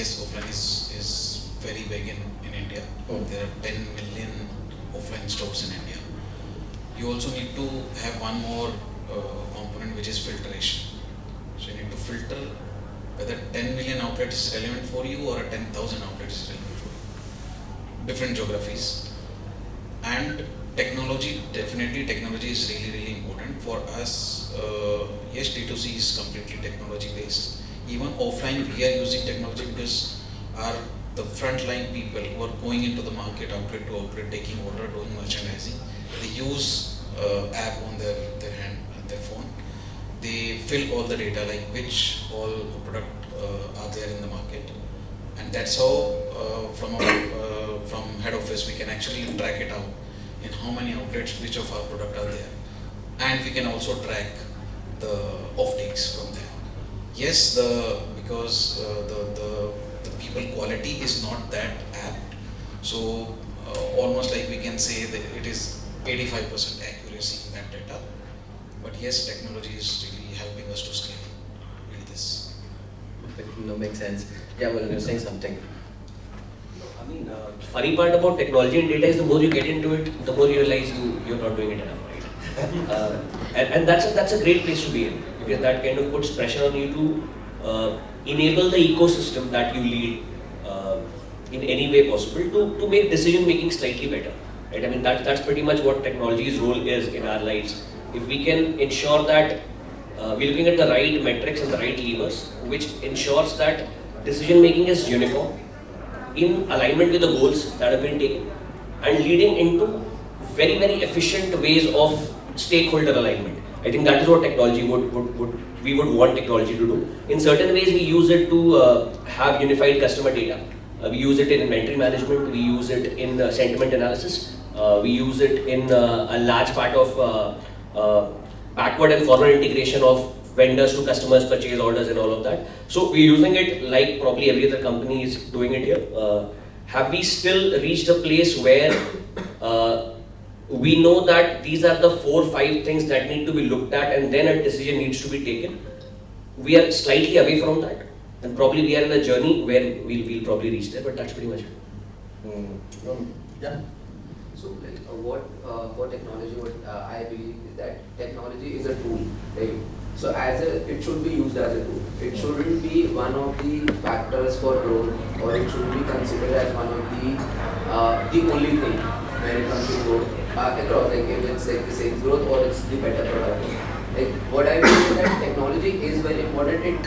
H: very big in India. There are 10 million offline stores in India. You also need to have one more component, which is filtration. So you need to filter whether 10 million outlets is relevant for you or 10,000 outlets is relevant for you. Different geographies. And technology, definitely technology is really important for us. Yes, D2C is completely technology based. Even offline we are using technology because our the frontline people who are going into the market, outlet to outlet, taking order, doing merchandising. They use app on their phone. They fill all the data, like which all product are there in the market, and that's how from head office we can actually track it out in how many outlets which of our product are there, and we can also track the offtakes from there. Yes, because the people quality is not that apt, so almost like we can say that it is 85% accuracy in that data. But yes, technology is really helping us to scale build this.
O: Perfect. No, makes sense. Yeah, well, you're saying something.
E: I mean, the funny part about technology and data is the more you get into it, the more you realize you're not doing it enough, right? And that's a great place to be in, because that kind of puts pressure on you to enable the ecosystem that you lead in any way possible to make decision making slightly better, right? I mean, that's pretty much what technology's role is in our lives. If we can ensure that we're looking at the right metrics and the right levers, which ensures that decision making is uniform, in alignment with the goals that have been taken, and leading into very, very efficient ways of stakeholder alignment. I think that is what technology we would want technology to do. In certain ways, we use it to have unified customer data. We use it in inventory management, we use it in sentiment analysis, we use it in a large part of backward and forward integration of vendors to customers, purchase orders and all of that. So we're using it like probably every other company is doing it here. Have we still reached a place where we know that these are the 4 or 5 things that need to be looked at and then a decision needs to be taken? We are slightly away from that, and probably we are in a journey where we'll probably reach there, but that's pretty much it.
O: Yeah.
C: So like for technology, what I believe is that technology is a tool, right? So it should be used as a tool. It shouldn't be one of the factors for growth, or it shouldn't be considered as one of the only thing when it comes to growth across, like if it's like the sales growth or it's the better product. Like what I believe is that technology is very important.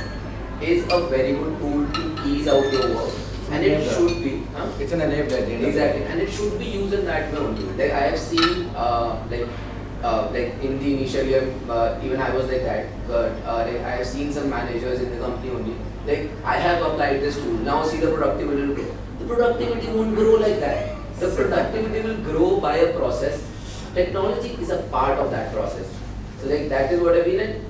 C: It is a very good tool to ease out your work. And it should be.
O: It's an enabler.
C: Exactly, and it should be used in that way only. Like I have seen, like in the initial year, even I was like that. But like I have seen some managers in the company only. Like I have applied this tool. Now see the productivity will grow. The productivity won't grow like that. The productivity will grow by a process. Technology is a part of that process. So like that is what I mean.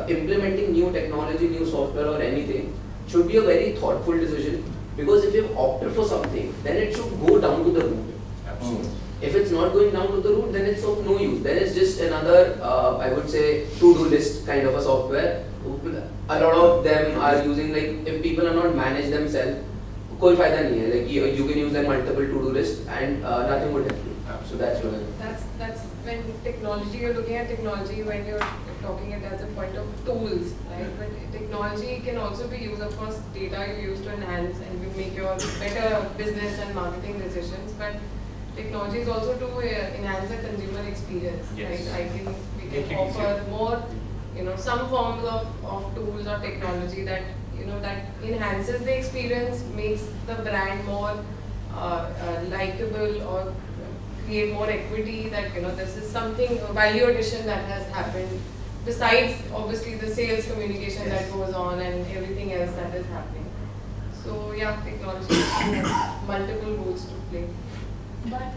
C: Implementing new technology, new software or anything should be a very thoughtful decision. Because if you've opted for something, then it should go down to the root.
O: Absolutely.
C: If it's not going down to the root, then it's of no use. Then it's just another, I would say, to-do list kind of a software. A lot of them are using, like, if people are not managed themselves, कोई फायदा नहीं है. Like you can use like multiple to-do lists and nothing would help you. So that's what.
N: That's when technology, you're looking at technology when you're talking it as a point of tools, right? But technology can also be used, of course, data you use to enhance and you make your better business and marketing decisions. But technology is also to enhance the consumer experience,
E: Yes.
N: right? We can offer more, some forms of tools or technology that that enhances the experience, makes the brand more likable or create more equity, that this is something, value addition that has happened besides obviously the sales communication that goes on and everything else that is happening. So yeah, technology has multiple roles to play.
D: But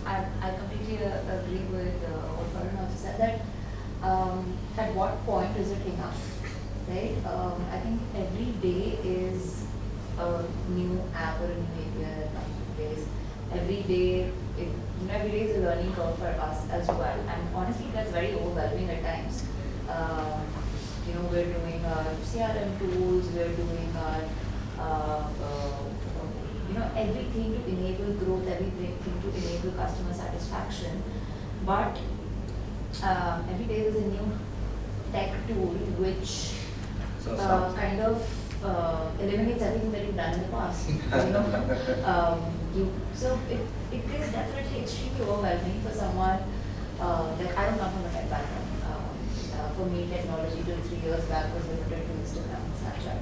D: I completely agree with what Varun also said, that at what point is it enough, right? I think every day is a new app or a new API that comes to place. Every day is a learning curve for us as well, and honestly that's very overwhelming at times. We're doing our CRM tools, we're doing our everything to enable growth, everything to enable customer satisfaction. But every day there's a new tech tool which kind of eliminates everything that you've done in the past. So it is definitely extremely overwhelming for someone. Like I don't come from a tech background. For me, technology 2-3 years back was limited to Instagram and Snapchat.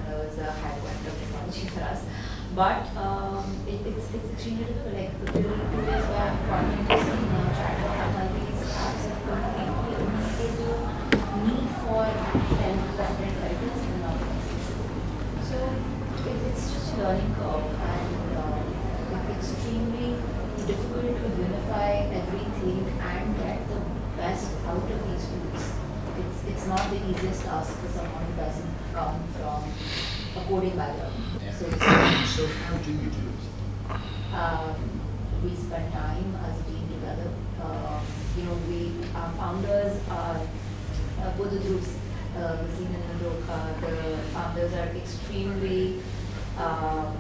D: There was a high point of technology
Q: for us. But it's extremely difficult. Like till 2 years back, content is in chatbot and these apps have completely eliminated the need for content writers in an organization. So it's just a learning curve, and it's extremely difficult to unify everything and get the best out of these tools. It's not the easiest task for someone who doesn't come from a coding background.
L: So how do you do it?
Q: We spend time as a team together. Our founders are both the groups, Vaseem and Andok, the founders are extremely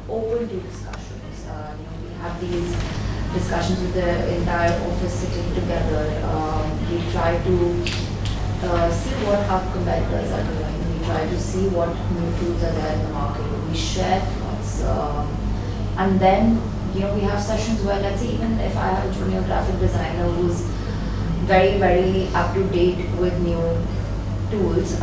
Q: open to discussions. We have these discussions with the entire office sitting together. We try to see what our competitors are doing. We try to see what new tools are there in the market. We share thoughts. And then, we have sessions where, let's say, even if I have a junior graphic designer who's very, very up to date with new tools,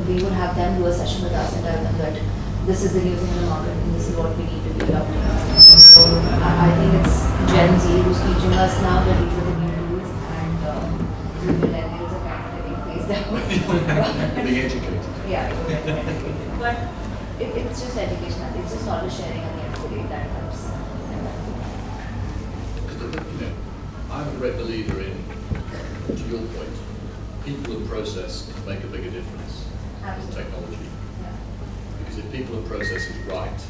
Q: we would have them do a session with us and tell them that this is the new thing in the market and this is what we need to be updating. So I think it's Gen Z who's teaching us now that these are the new tools, and the millennials are kind of getting phased out.
L: Being educated.
Q: Yeah, but it's just education. It's just knowledge sharing at the end of the day that helps.
L: I'm a great believer in, to your point, people and process make a bigger difference than technology. Because if people and process is right,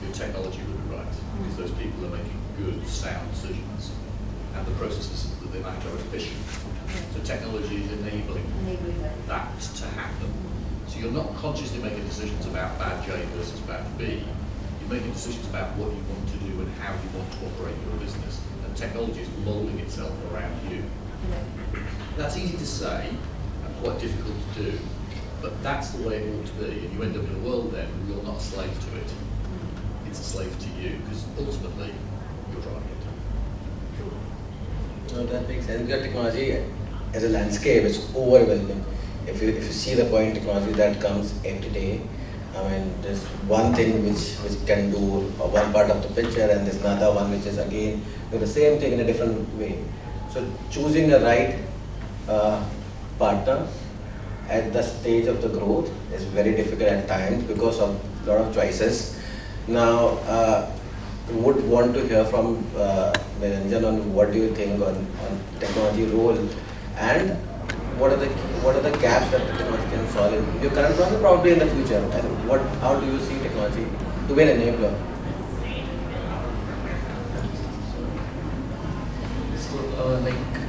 L: your technology will be right. Because those people are making good, sound decisions, and the processes that they manage are efficient. So technology is enabling that to happen. So you're not consciously making decisions about bad J versus bad B. You're making decisions about what you want to do and how you want to operate your business. And technology is molding itself around you. That's easy to say and quite difficult to do, but that's the way it ought to be. And you end up in a world then where you're not a slave to it. It's a slave to you, because ultimately you're driving it.
O: No, that makes sense. Because technology as a landscape is overwhelming. If you see the point technology that comes every day, I mean, there's one thing which can do one part of the picture, and there's another one which is again do the same thing in a different way. So choosing the right partner at the stage of the growth is very difficult at times because of a lot of choices. Now, would want to hear from Niranjan on what do you think on technology role, and what are the gaps that technology can solve in your current process, probably in the future, and how do you see technology to be an enabler?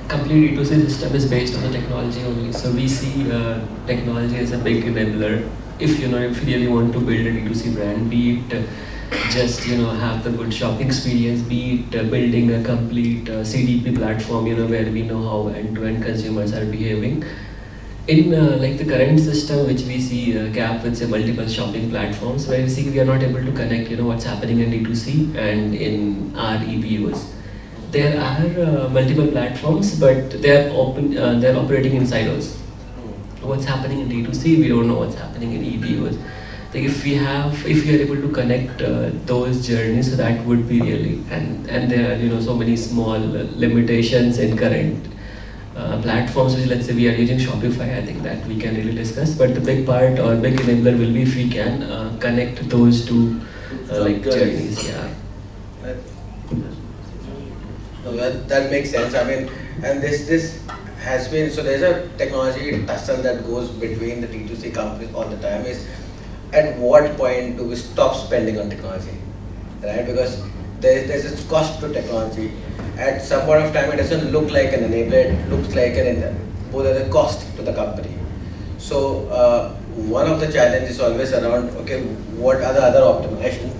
J: Complete D2C system is based on the technology only. So we see technology as a big enabler. If you really want to build a D2C brand, be it just have the good shopping experience, be it building a complete CDP platform, where we know how end-to-end consumers are behaving. In the current system, which we see gap with say multiple shopping platforms, where we see we are not able to connect what's happening in D2C and in our EBOs. There are multiple platforms, but they're operating in silos. What's happening in D2C, we don't know what's happening in EBOs. Like if we are able to connect those journeys, so that would be really, and there are so many small limitations in current platforms, which let's say we are using Shopify. I think that we can really discuss, but the big part or big enabler will be if we can connect those two journeys. Yeah.
O: No, that makes sense. I mean, and this has been, so there's a technology tussle that goes between the D2C companies all the time. Is at what point do we stop spending on technology, right? Because there's this cost to technology. At some point of time, it doesn't look like an enabler, it looks like both as a cost to the company. So one of the challenges is always around, okay, what are the other optimization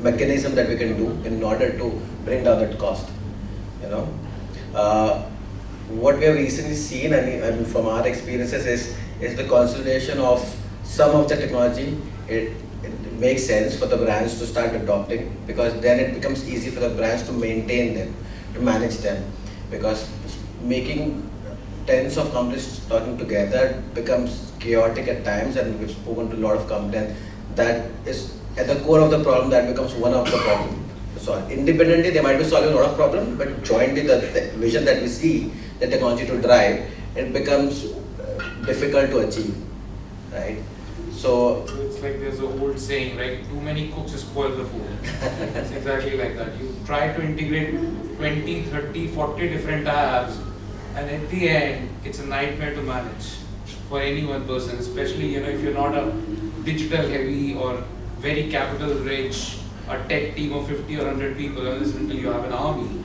O: mechanisms that we can do in order to bring down that cost? What we have recently seen, and from our experiences, is the consolidation of some of the technology. It makes sense for the brands to start adopting, because then it becomes easy for the brands to maintain them, to manage them, because making tens of companies talking together becomes chaotic at times, and we've spoken to a lot of companies. That is at the core of the problem, that becomes one of the problems. So independently, they might be solving a lot of problems, but jointly, the vision that we see, the technology to drive, it becomes difficult to achieve, right? So
M: it's like there's an old saying, right? Too many cooks spoil the food. It's exactly like that. You try to integrate 20, 30, 40 different apps, and at the end, it's a nightmare to manage for any one person, especially if you're not a digital heavy or very capital rich, a tech team of 50 or 100 people, unless until you have an army,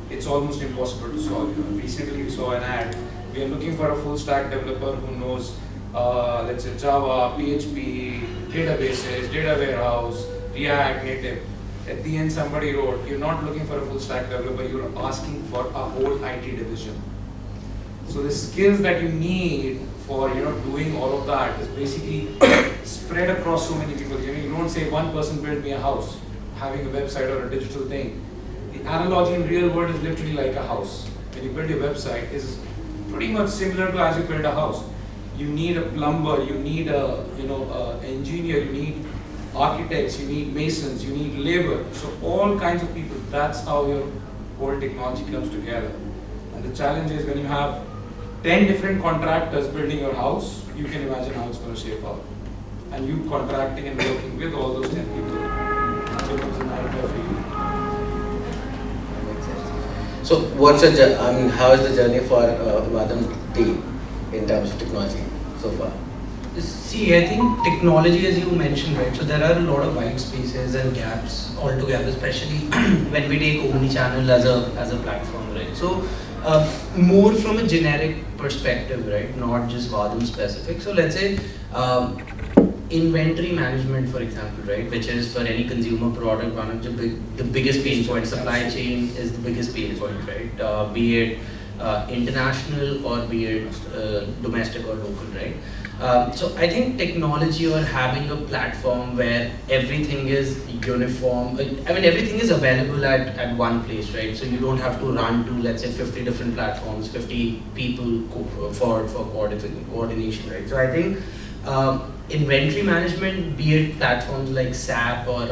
M: it's almost impossible to solve. Recently we saw an ad. We are looking for a full stack developer who knows, let's say Java, PHP, databases, data warehouse, React Native. At the end, somebody wrote, you're not looking for a full stack developer, you're asking for a whole IT division. So the skills that you need for doing all of that is basically spread across so many people. You don't say one person built me a house, having a website or a digital thing. The analogy in real world is literally like a house. When you build your website, it's pretty much similar to as you build a house. You need a plumber, you need a engineer, you need architects, you need masons, you need labor. So all kinds of people. That's how your whole technology comes together. And the challenge is when you have 10 different contractors building your house, you can imagine how it's going to shape up. And you contracting and working with all those 10 people becomes a nightmare for you.
O: So how is the journey for Vadam team in terms of technology so far?
R: See, I think technology, as you mentioned, right? So there are a lot of white spaces and gaps altogether, especially when we take Omnichannel as a platform, right? So more from a generic perspective, right? Not just Vadam specific. So let's say inventory management, for example, right? Which is for any consumer product, one of the biggest pain points. Supply chain is the biggest pain point, right? Be it international or be it domestic or local, right? So I think technology or having a platform where everything is uniform, everything is available at one place, right? So you don't have to run to, let's say, 50 different platforms, 50 people for coordination, right? So I think inventory management, be it platforms like SAP or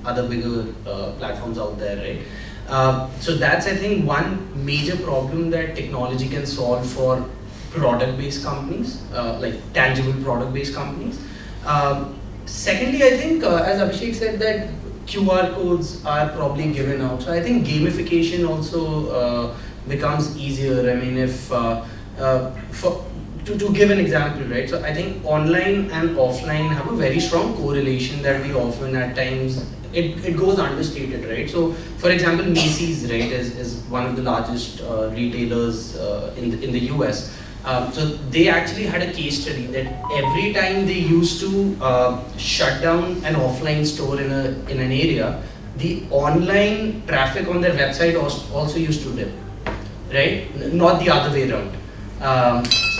R: other bigger platforms out there, right? So that's, I think, one major problem that technology can solve for product-based companies, like tangible product-based companies. Secondly, I think, as Abhishek said, that QR codes are probably given out. So I think gamification also becomes easier. I mean, if to give an example, right? So I think online and offline have a very strong correlation that we often at times it goes understated, right? So for example, Macy's, right, is one of the largest retailers in the US. So they actually had a case study that every time they used to shut down an offline store in an area, the online traffic on their website also used to dip, right? Not the other way around.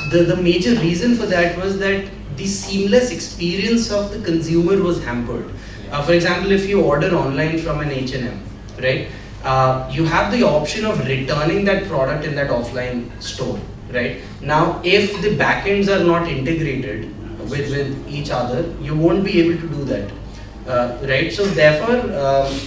R: The major reason for that was that the seamless experience of the consumer was hampered. For example, if you order online from an H&M, right, you have the option of returning that product in that offline store, right? Now, if the backends are not integrated with each other, you won't be able to do that, right? So therefore,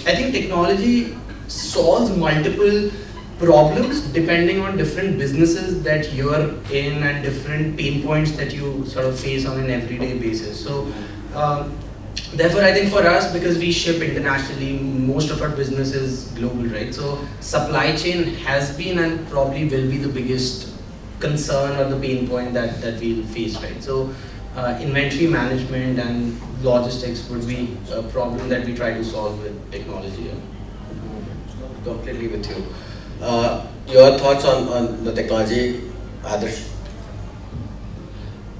R: I think technology solves multiple problems depending on different businesses that you're in and different pain points that you sort of face on an everyday basis. So therefore, I think for us, because we ship internationally, most of our business is global, right? So supply chain has been and probably will be the biggest concern or the pain point that we'll face, right? So inventory management and logistics would be a problem that we try to solve with technology.
O: Completely with you. Your thoughts on the technology, Adarsh?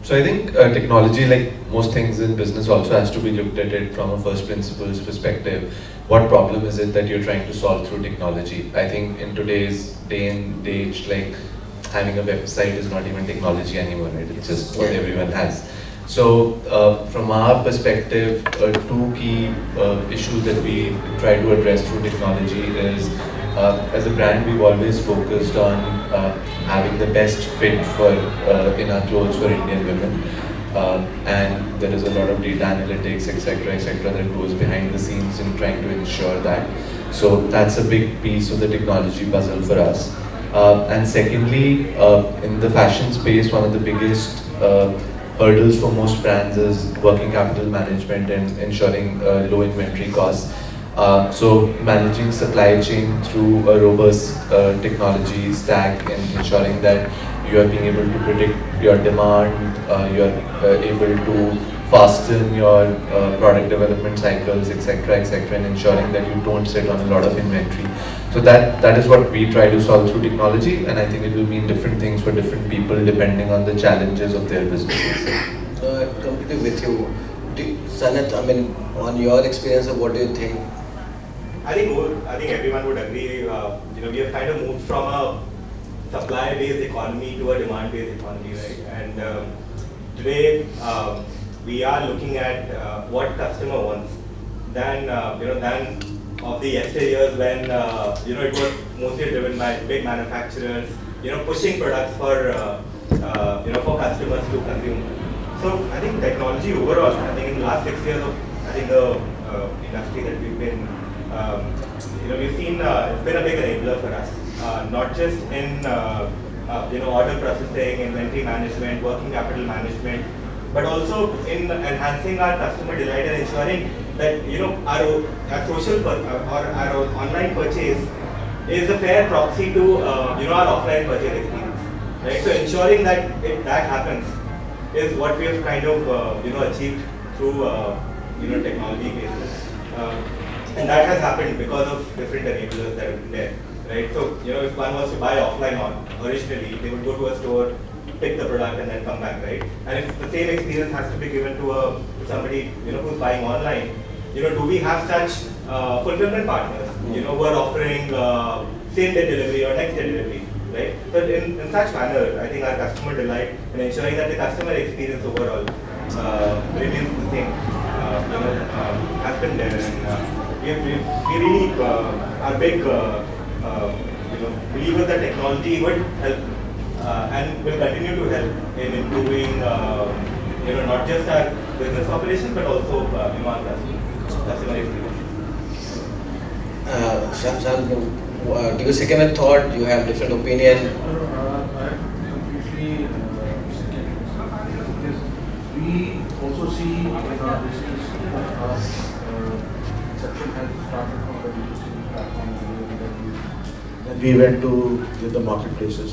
I: So I think technology, like most things in business, also has to be looked at it from a first principles perspective. What problem is it that you're trying to solve through technology? I think in today's day and age, like having a website is not even technology anymore, right? It's just what everyone has. So from our perspective, two key issues that we try to address through technology is, as a brand, we've always focused on having the best fit for in our clothes for Indian women. and there is a lot of data analytics, etc., that goes behind the scenes in trying to ensure that. So that's a big piece of the technology puzzle for us. And secondly, in the fashion space, one of the biggest hurdles for most brands is working capital management and ensuring low inventory costs. So managing supply chain through a robust technology stack and ensuring that you are being able to predict your demand, you are able to fasten your product development cycles, etc., and ensuring that you don't sit on a lot of inventory. So that is what we try to solve through technology, and I think it will mean different things for different people depending on the challenges of their businesses.
O: Completely with you. Sanat, I mean, on your experience, of what do you think?
B: I think everyone would agree. We have kind of moved from a supply-based economy to a demand-based economy, right? And today we are looking at what customer wants than of the yesteryears when it was mostly driven by big manufacturers, pushing products for customers to consume. So I think technology overall, I think in the last 6 years of the industry that we've been, we've seen it's been a big enabler for us, not just in order processing, inventory management, working capital management, but also in enhancing our customer delight and ensuring that our social or our online purchase is a fair proxy to our offline purchase experience, right? So ensuring that that happens is what we have kind of achieved through technology basis, and that has happened because of different enablers that have been there, right? So if one was to buy offline originally, they would go to a store, pick the product, and then come back, right? And if the same experience has to be given to somebody who's buying online, do we have such fulfillment partners who are offering same day delivery or next day delivery, right? So in such manner, I think our customer delight and ensuring that the customer experience overall remains the same, has been there, and we really are big believers that technology would help and will continue to help in improving not just our business operations but also our customer experience.
O: Sham, do you second a thought? Do you have different opinion?
F: I completely because we also see in our business that our inception has started from the B2C platform and we went to the marketplaces.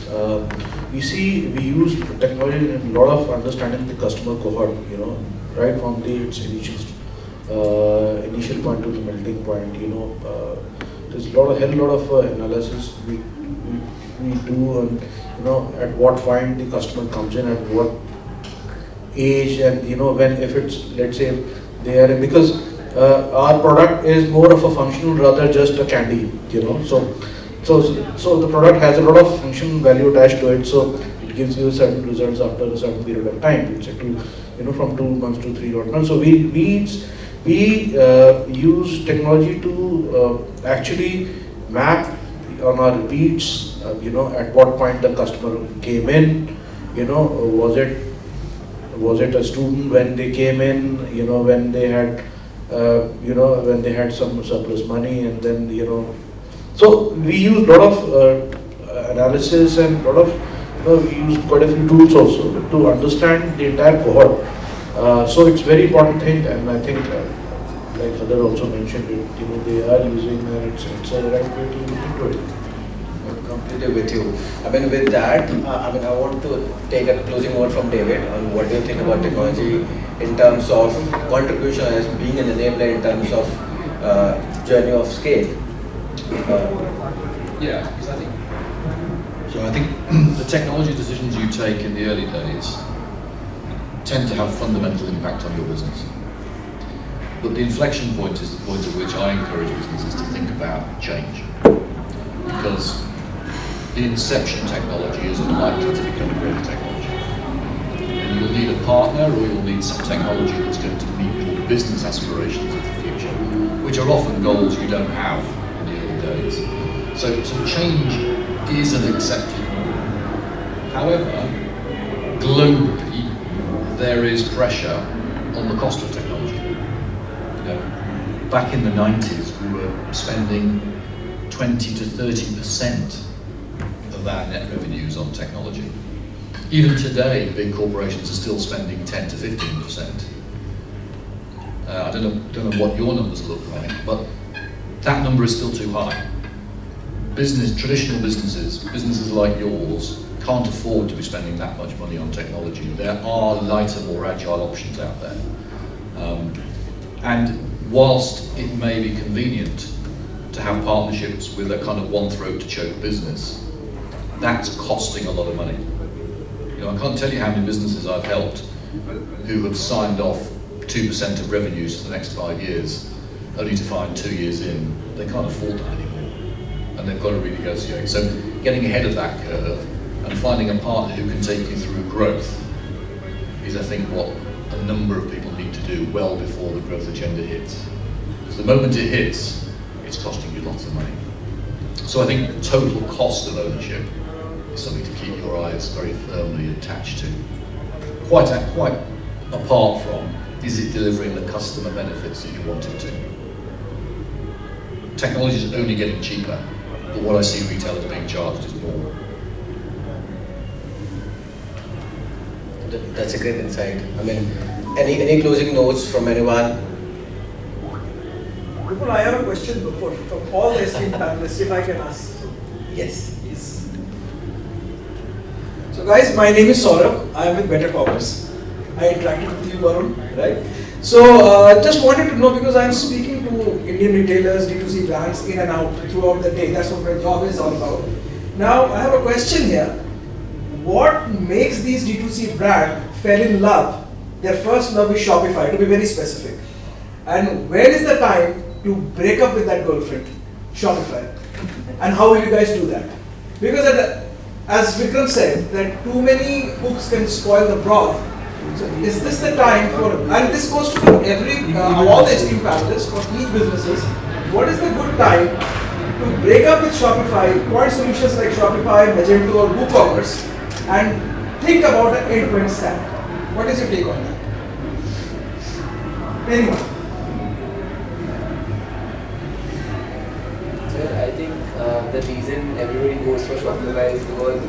F: We use technology in a lot of understanding the customer cohort, right from its initial point to the melting point, there's a hell lot of analysis we do on, at what point the customer comes in, at what age, and when, if it's, let's say, they are, because our product is more of a functional rather just a candy, so the product has a lot of functional value attached to it, so it gives you certain results after a certain period of time, let's say from 2 months to 3 months. So we use technology to actually map on our repeats, at what point the customer came in, was it a student when they came in, when they had, when they had some surplus money, and then, so we use a lot of analysis and a lot of, we use quite a few tools also to understand the entire cohort. So it's very important thing, and I think, like Hadar also mentioned it, they are using, and it's a right way to look into it.
O: Completely with you. I mean, with that, I want to take a closing word from David on what do you think about technology in terms of contribution as being an enabler in terms of journey of scale.
L: Yeah, because I think the technology decisions you take in the early days tend to have fundamental impact on your business. But the inflection point is the point at which I encourage businesses to think about change. Because the inception technology is unlikely to become growth technology. And you'll need a partner, or you'll need some technology that's going to meet your business aspirations of the future, which are often goals you don't have in the early days. So change is an accepted norm. However, globally, there is pressure on the cost of technology. You know, back in the 90s, we were spending 20 to 30% of our net revenues on technology. Even today, big corporations are still spending 10 to 15%. I don't know what your numbers look like, but that number is still too high. Traditional businesses like yours, can't afford to be spending that much money on technology. There are lighter, more agile options out there. And whilst it may be convenient to have partnerships with a kind of one throat to choke business, that's costing a lot of money. You know, I can't tell you how many businesses I've helped who have signed off 2% of revenues for the next 5 years, only to find 2 years in, they can't afford that anymore. And they've got to renegotiate. So getting ahead of that curve and finding a partner who can take you through growth is, I think, what a number of people need to do well before the growth agenda hits. So the moment it hits, it's costing you lots of money. So I think the total cost of ownership is something to keep your eyes very firmly attached to. Quite apart from, is it delivering the customer benefits that you want it to? Technology is only getting cheaper, but what I see retailers being charged is more.
O: That's a great insight. I mean, any closing notes from anyone?
S: Vipul, I have a question from all the esteemed panelists, if I can ask.
O: Yes.
S: So guys, my name is Saurabh. I am with Better Commerce. I interacted with you, Varun, right? So just wanted to know, because I am speaking to Indian retailers, D2C brands in and out throughout the day. That's what my job is all about. Now, I have a question here. What makes these D2C brands fall in love? Their first love is Shopify, to be very specific. And when is the time to break up with that girlfriend, Shopify? And how will you guys do that? Because as Vikram said, that too many cooks can spoil the broth. So is this the time for, and this goes to all the esteemed panelists, for each businesses, what is the good time to break up with Shopify, point solutions like Shopify, Magento or WooCommerce, and think about an end-to-end stack? What is your take on that? Anyone?
C: So I think the reason everybody goes for Shopify is because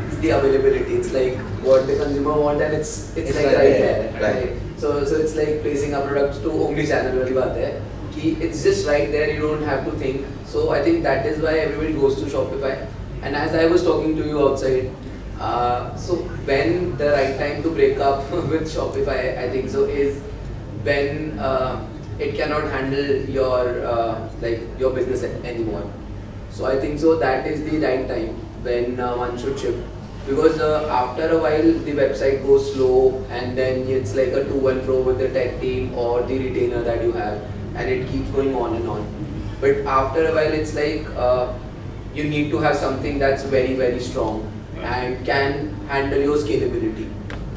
C: it's the availability. It's like what the consumer wants, and it's like right there. Right. So it's like placing our products to Omnichannel wali baat hai ki it's just right there. You don't have to think. So I think that is why everybody goes to Shopify. And as I was talking to you outside, so when the right time to break up with Shopify, I think so, is when it cannot handle your business anymore. So I think so that is the right time when one should shift, because after a while the website goes slow, and then it's like a to and fro with the tech team or the retainer that you have, and it keeps going on and on. But after a while it's like you need to have something that's very, very strong and can handle your scalability.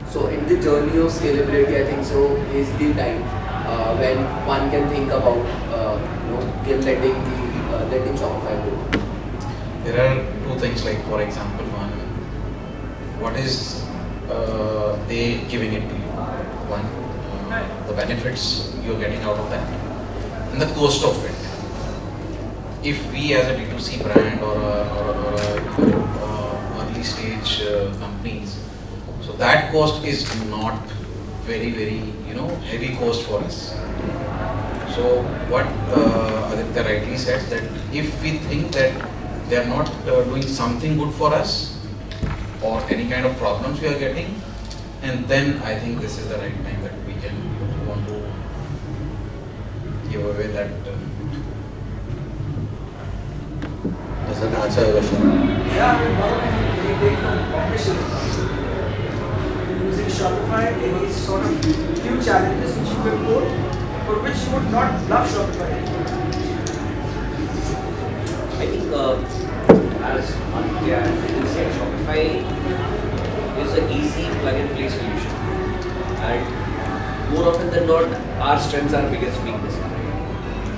C: So in the journey of scalability, I think so is the time when one can think about letting Shopify go.
H: There are two things, like for example, one, what is they giving it to you? One, the benefits you're getting out of that, and the cost of it. If we as a D2C brand or early stage companies, so that cost is not very, very heavy cost for us. So what Aditya rightly said, that if we think that they are not doing something good for us or any kind of problems we are getting, and then I think this is the right time that we can want to give away that.
O: Does that answer your question?
S: Yeah, I mean, what do you take from competition? Using Shopify, any sort of few challenges which you will put, for which you would not love Shopify?
P: I think as Aditya said, Shopify is an easy plug-and-play solution, and more often than not, our strengths are biggest weakness.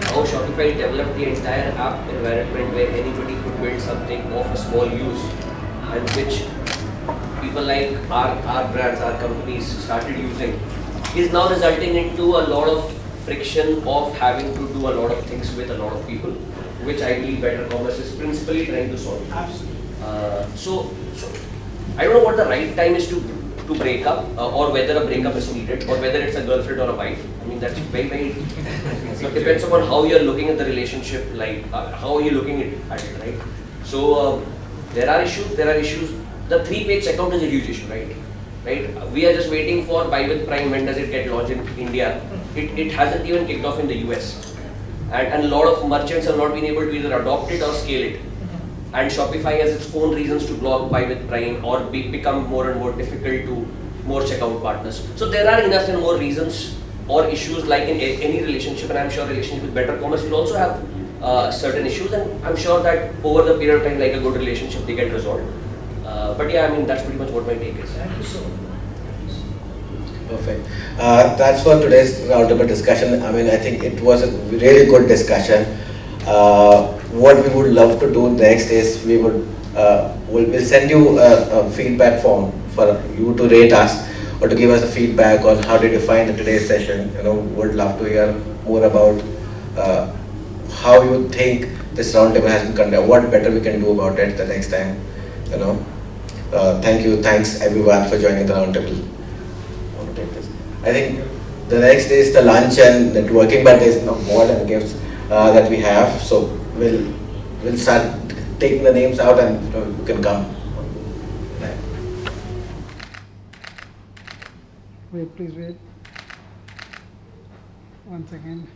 P: How Shopify developed the entire app environment where anybody could build something of a small use, and which people like our brands, our companies started using, is now resulting into a lot of friction of having to do a lot of things with a lot of people, which I believe Better Commerce is principally trying to solve.
S: Absolutely.
P: So I don't know what the right time is to break up, or whether a breakup is needed, or whether it's a girlfriend or a wife. I mean, that's very so it depends upon how you're looking at the relationship, like how are you looking at it, right? So there are issues. The 3-page checkout is a huge issue, right? We are just waiting for buy with Prime. When does it get launched in India? It hasn't even kicked off in the US, and a lot of merchants have not been able to either adopt it or scale it. And Shopify has its own reasons to block buy with Prime or become more and more difficult to more checkout partners. So there are enough and more reasons or issues like in any relationship, and I'm sure relationship with Better Commerce will also have certain issues, and I'm sure that over the period of time, like a good relationship, they get resolved. But yeah, I mean, that's pretty much what my take is.
S: Thank you so much.
O: Perfect. That's for today's roundtable discussion. I mean, I think it was a really good discussion. What we would love to do next is we'll send you a feedback form for you to rate us or to give us a feedback on how did you find today's session. Would love to hear more about how you think this roundtable has been conducted, what better we can do about it the next time. Thank you. Thanks everyone for joining the roundtable. I think the next is the lunch and networking, but there's no more than gifts that we have. So we'll start taking the names out, and you can come.
T: Wait, please wait. Once again.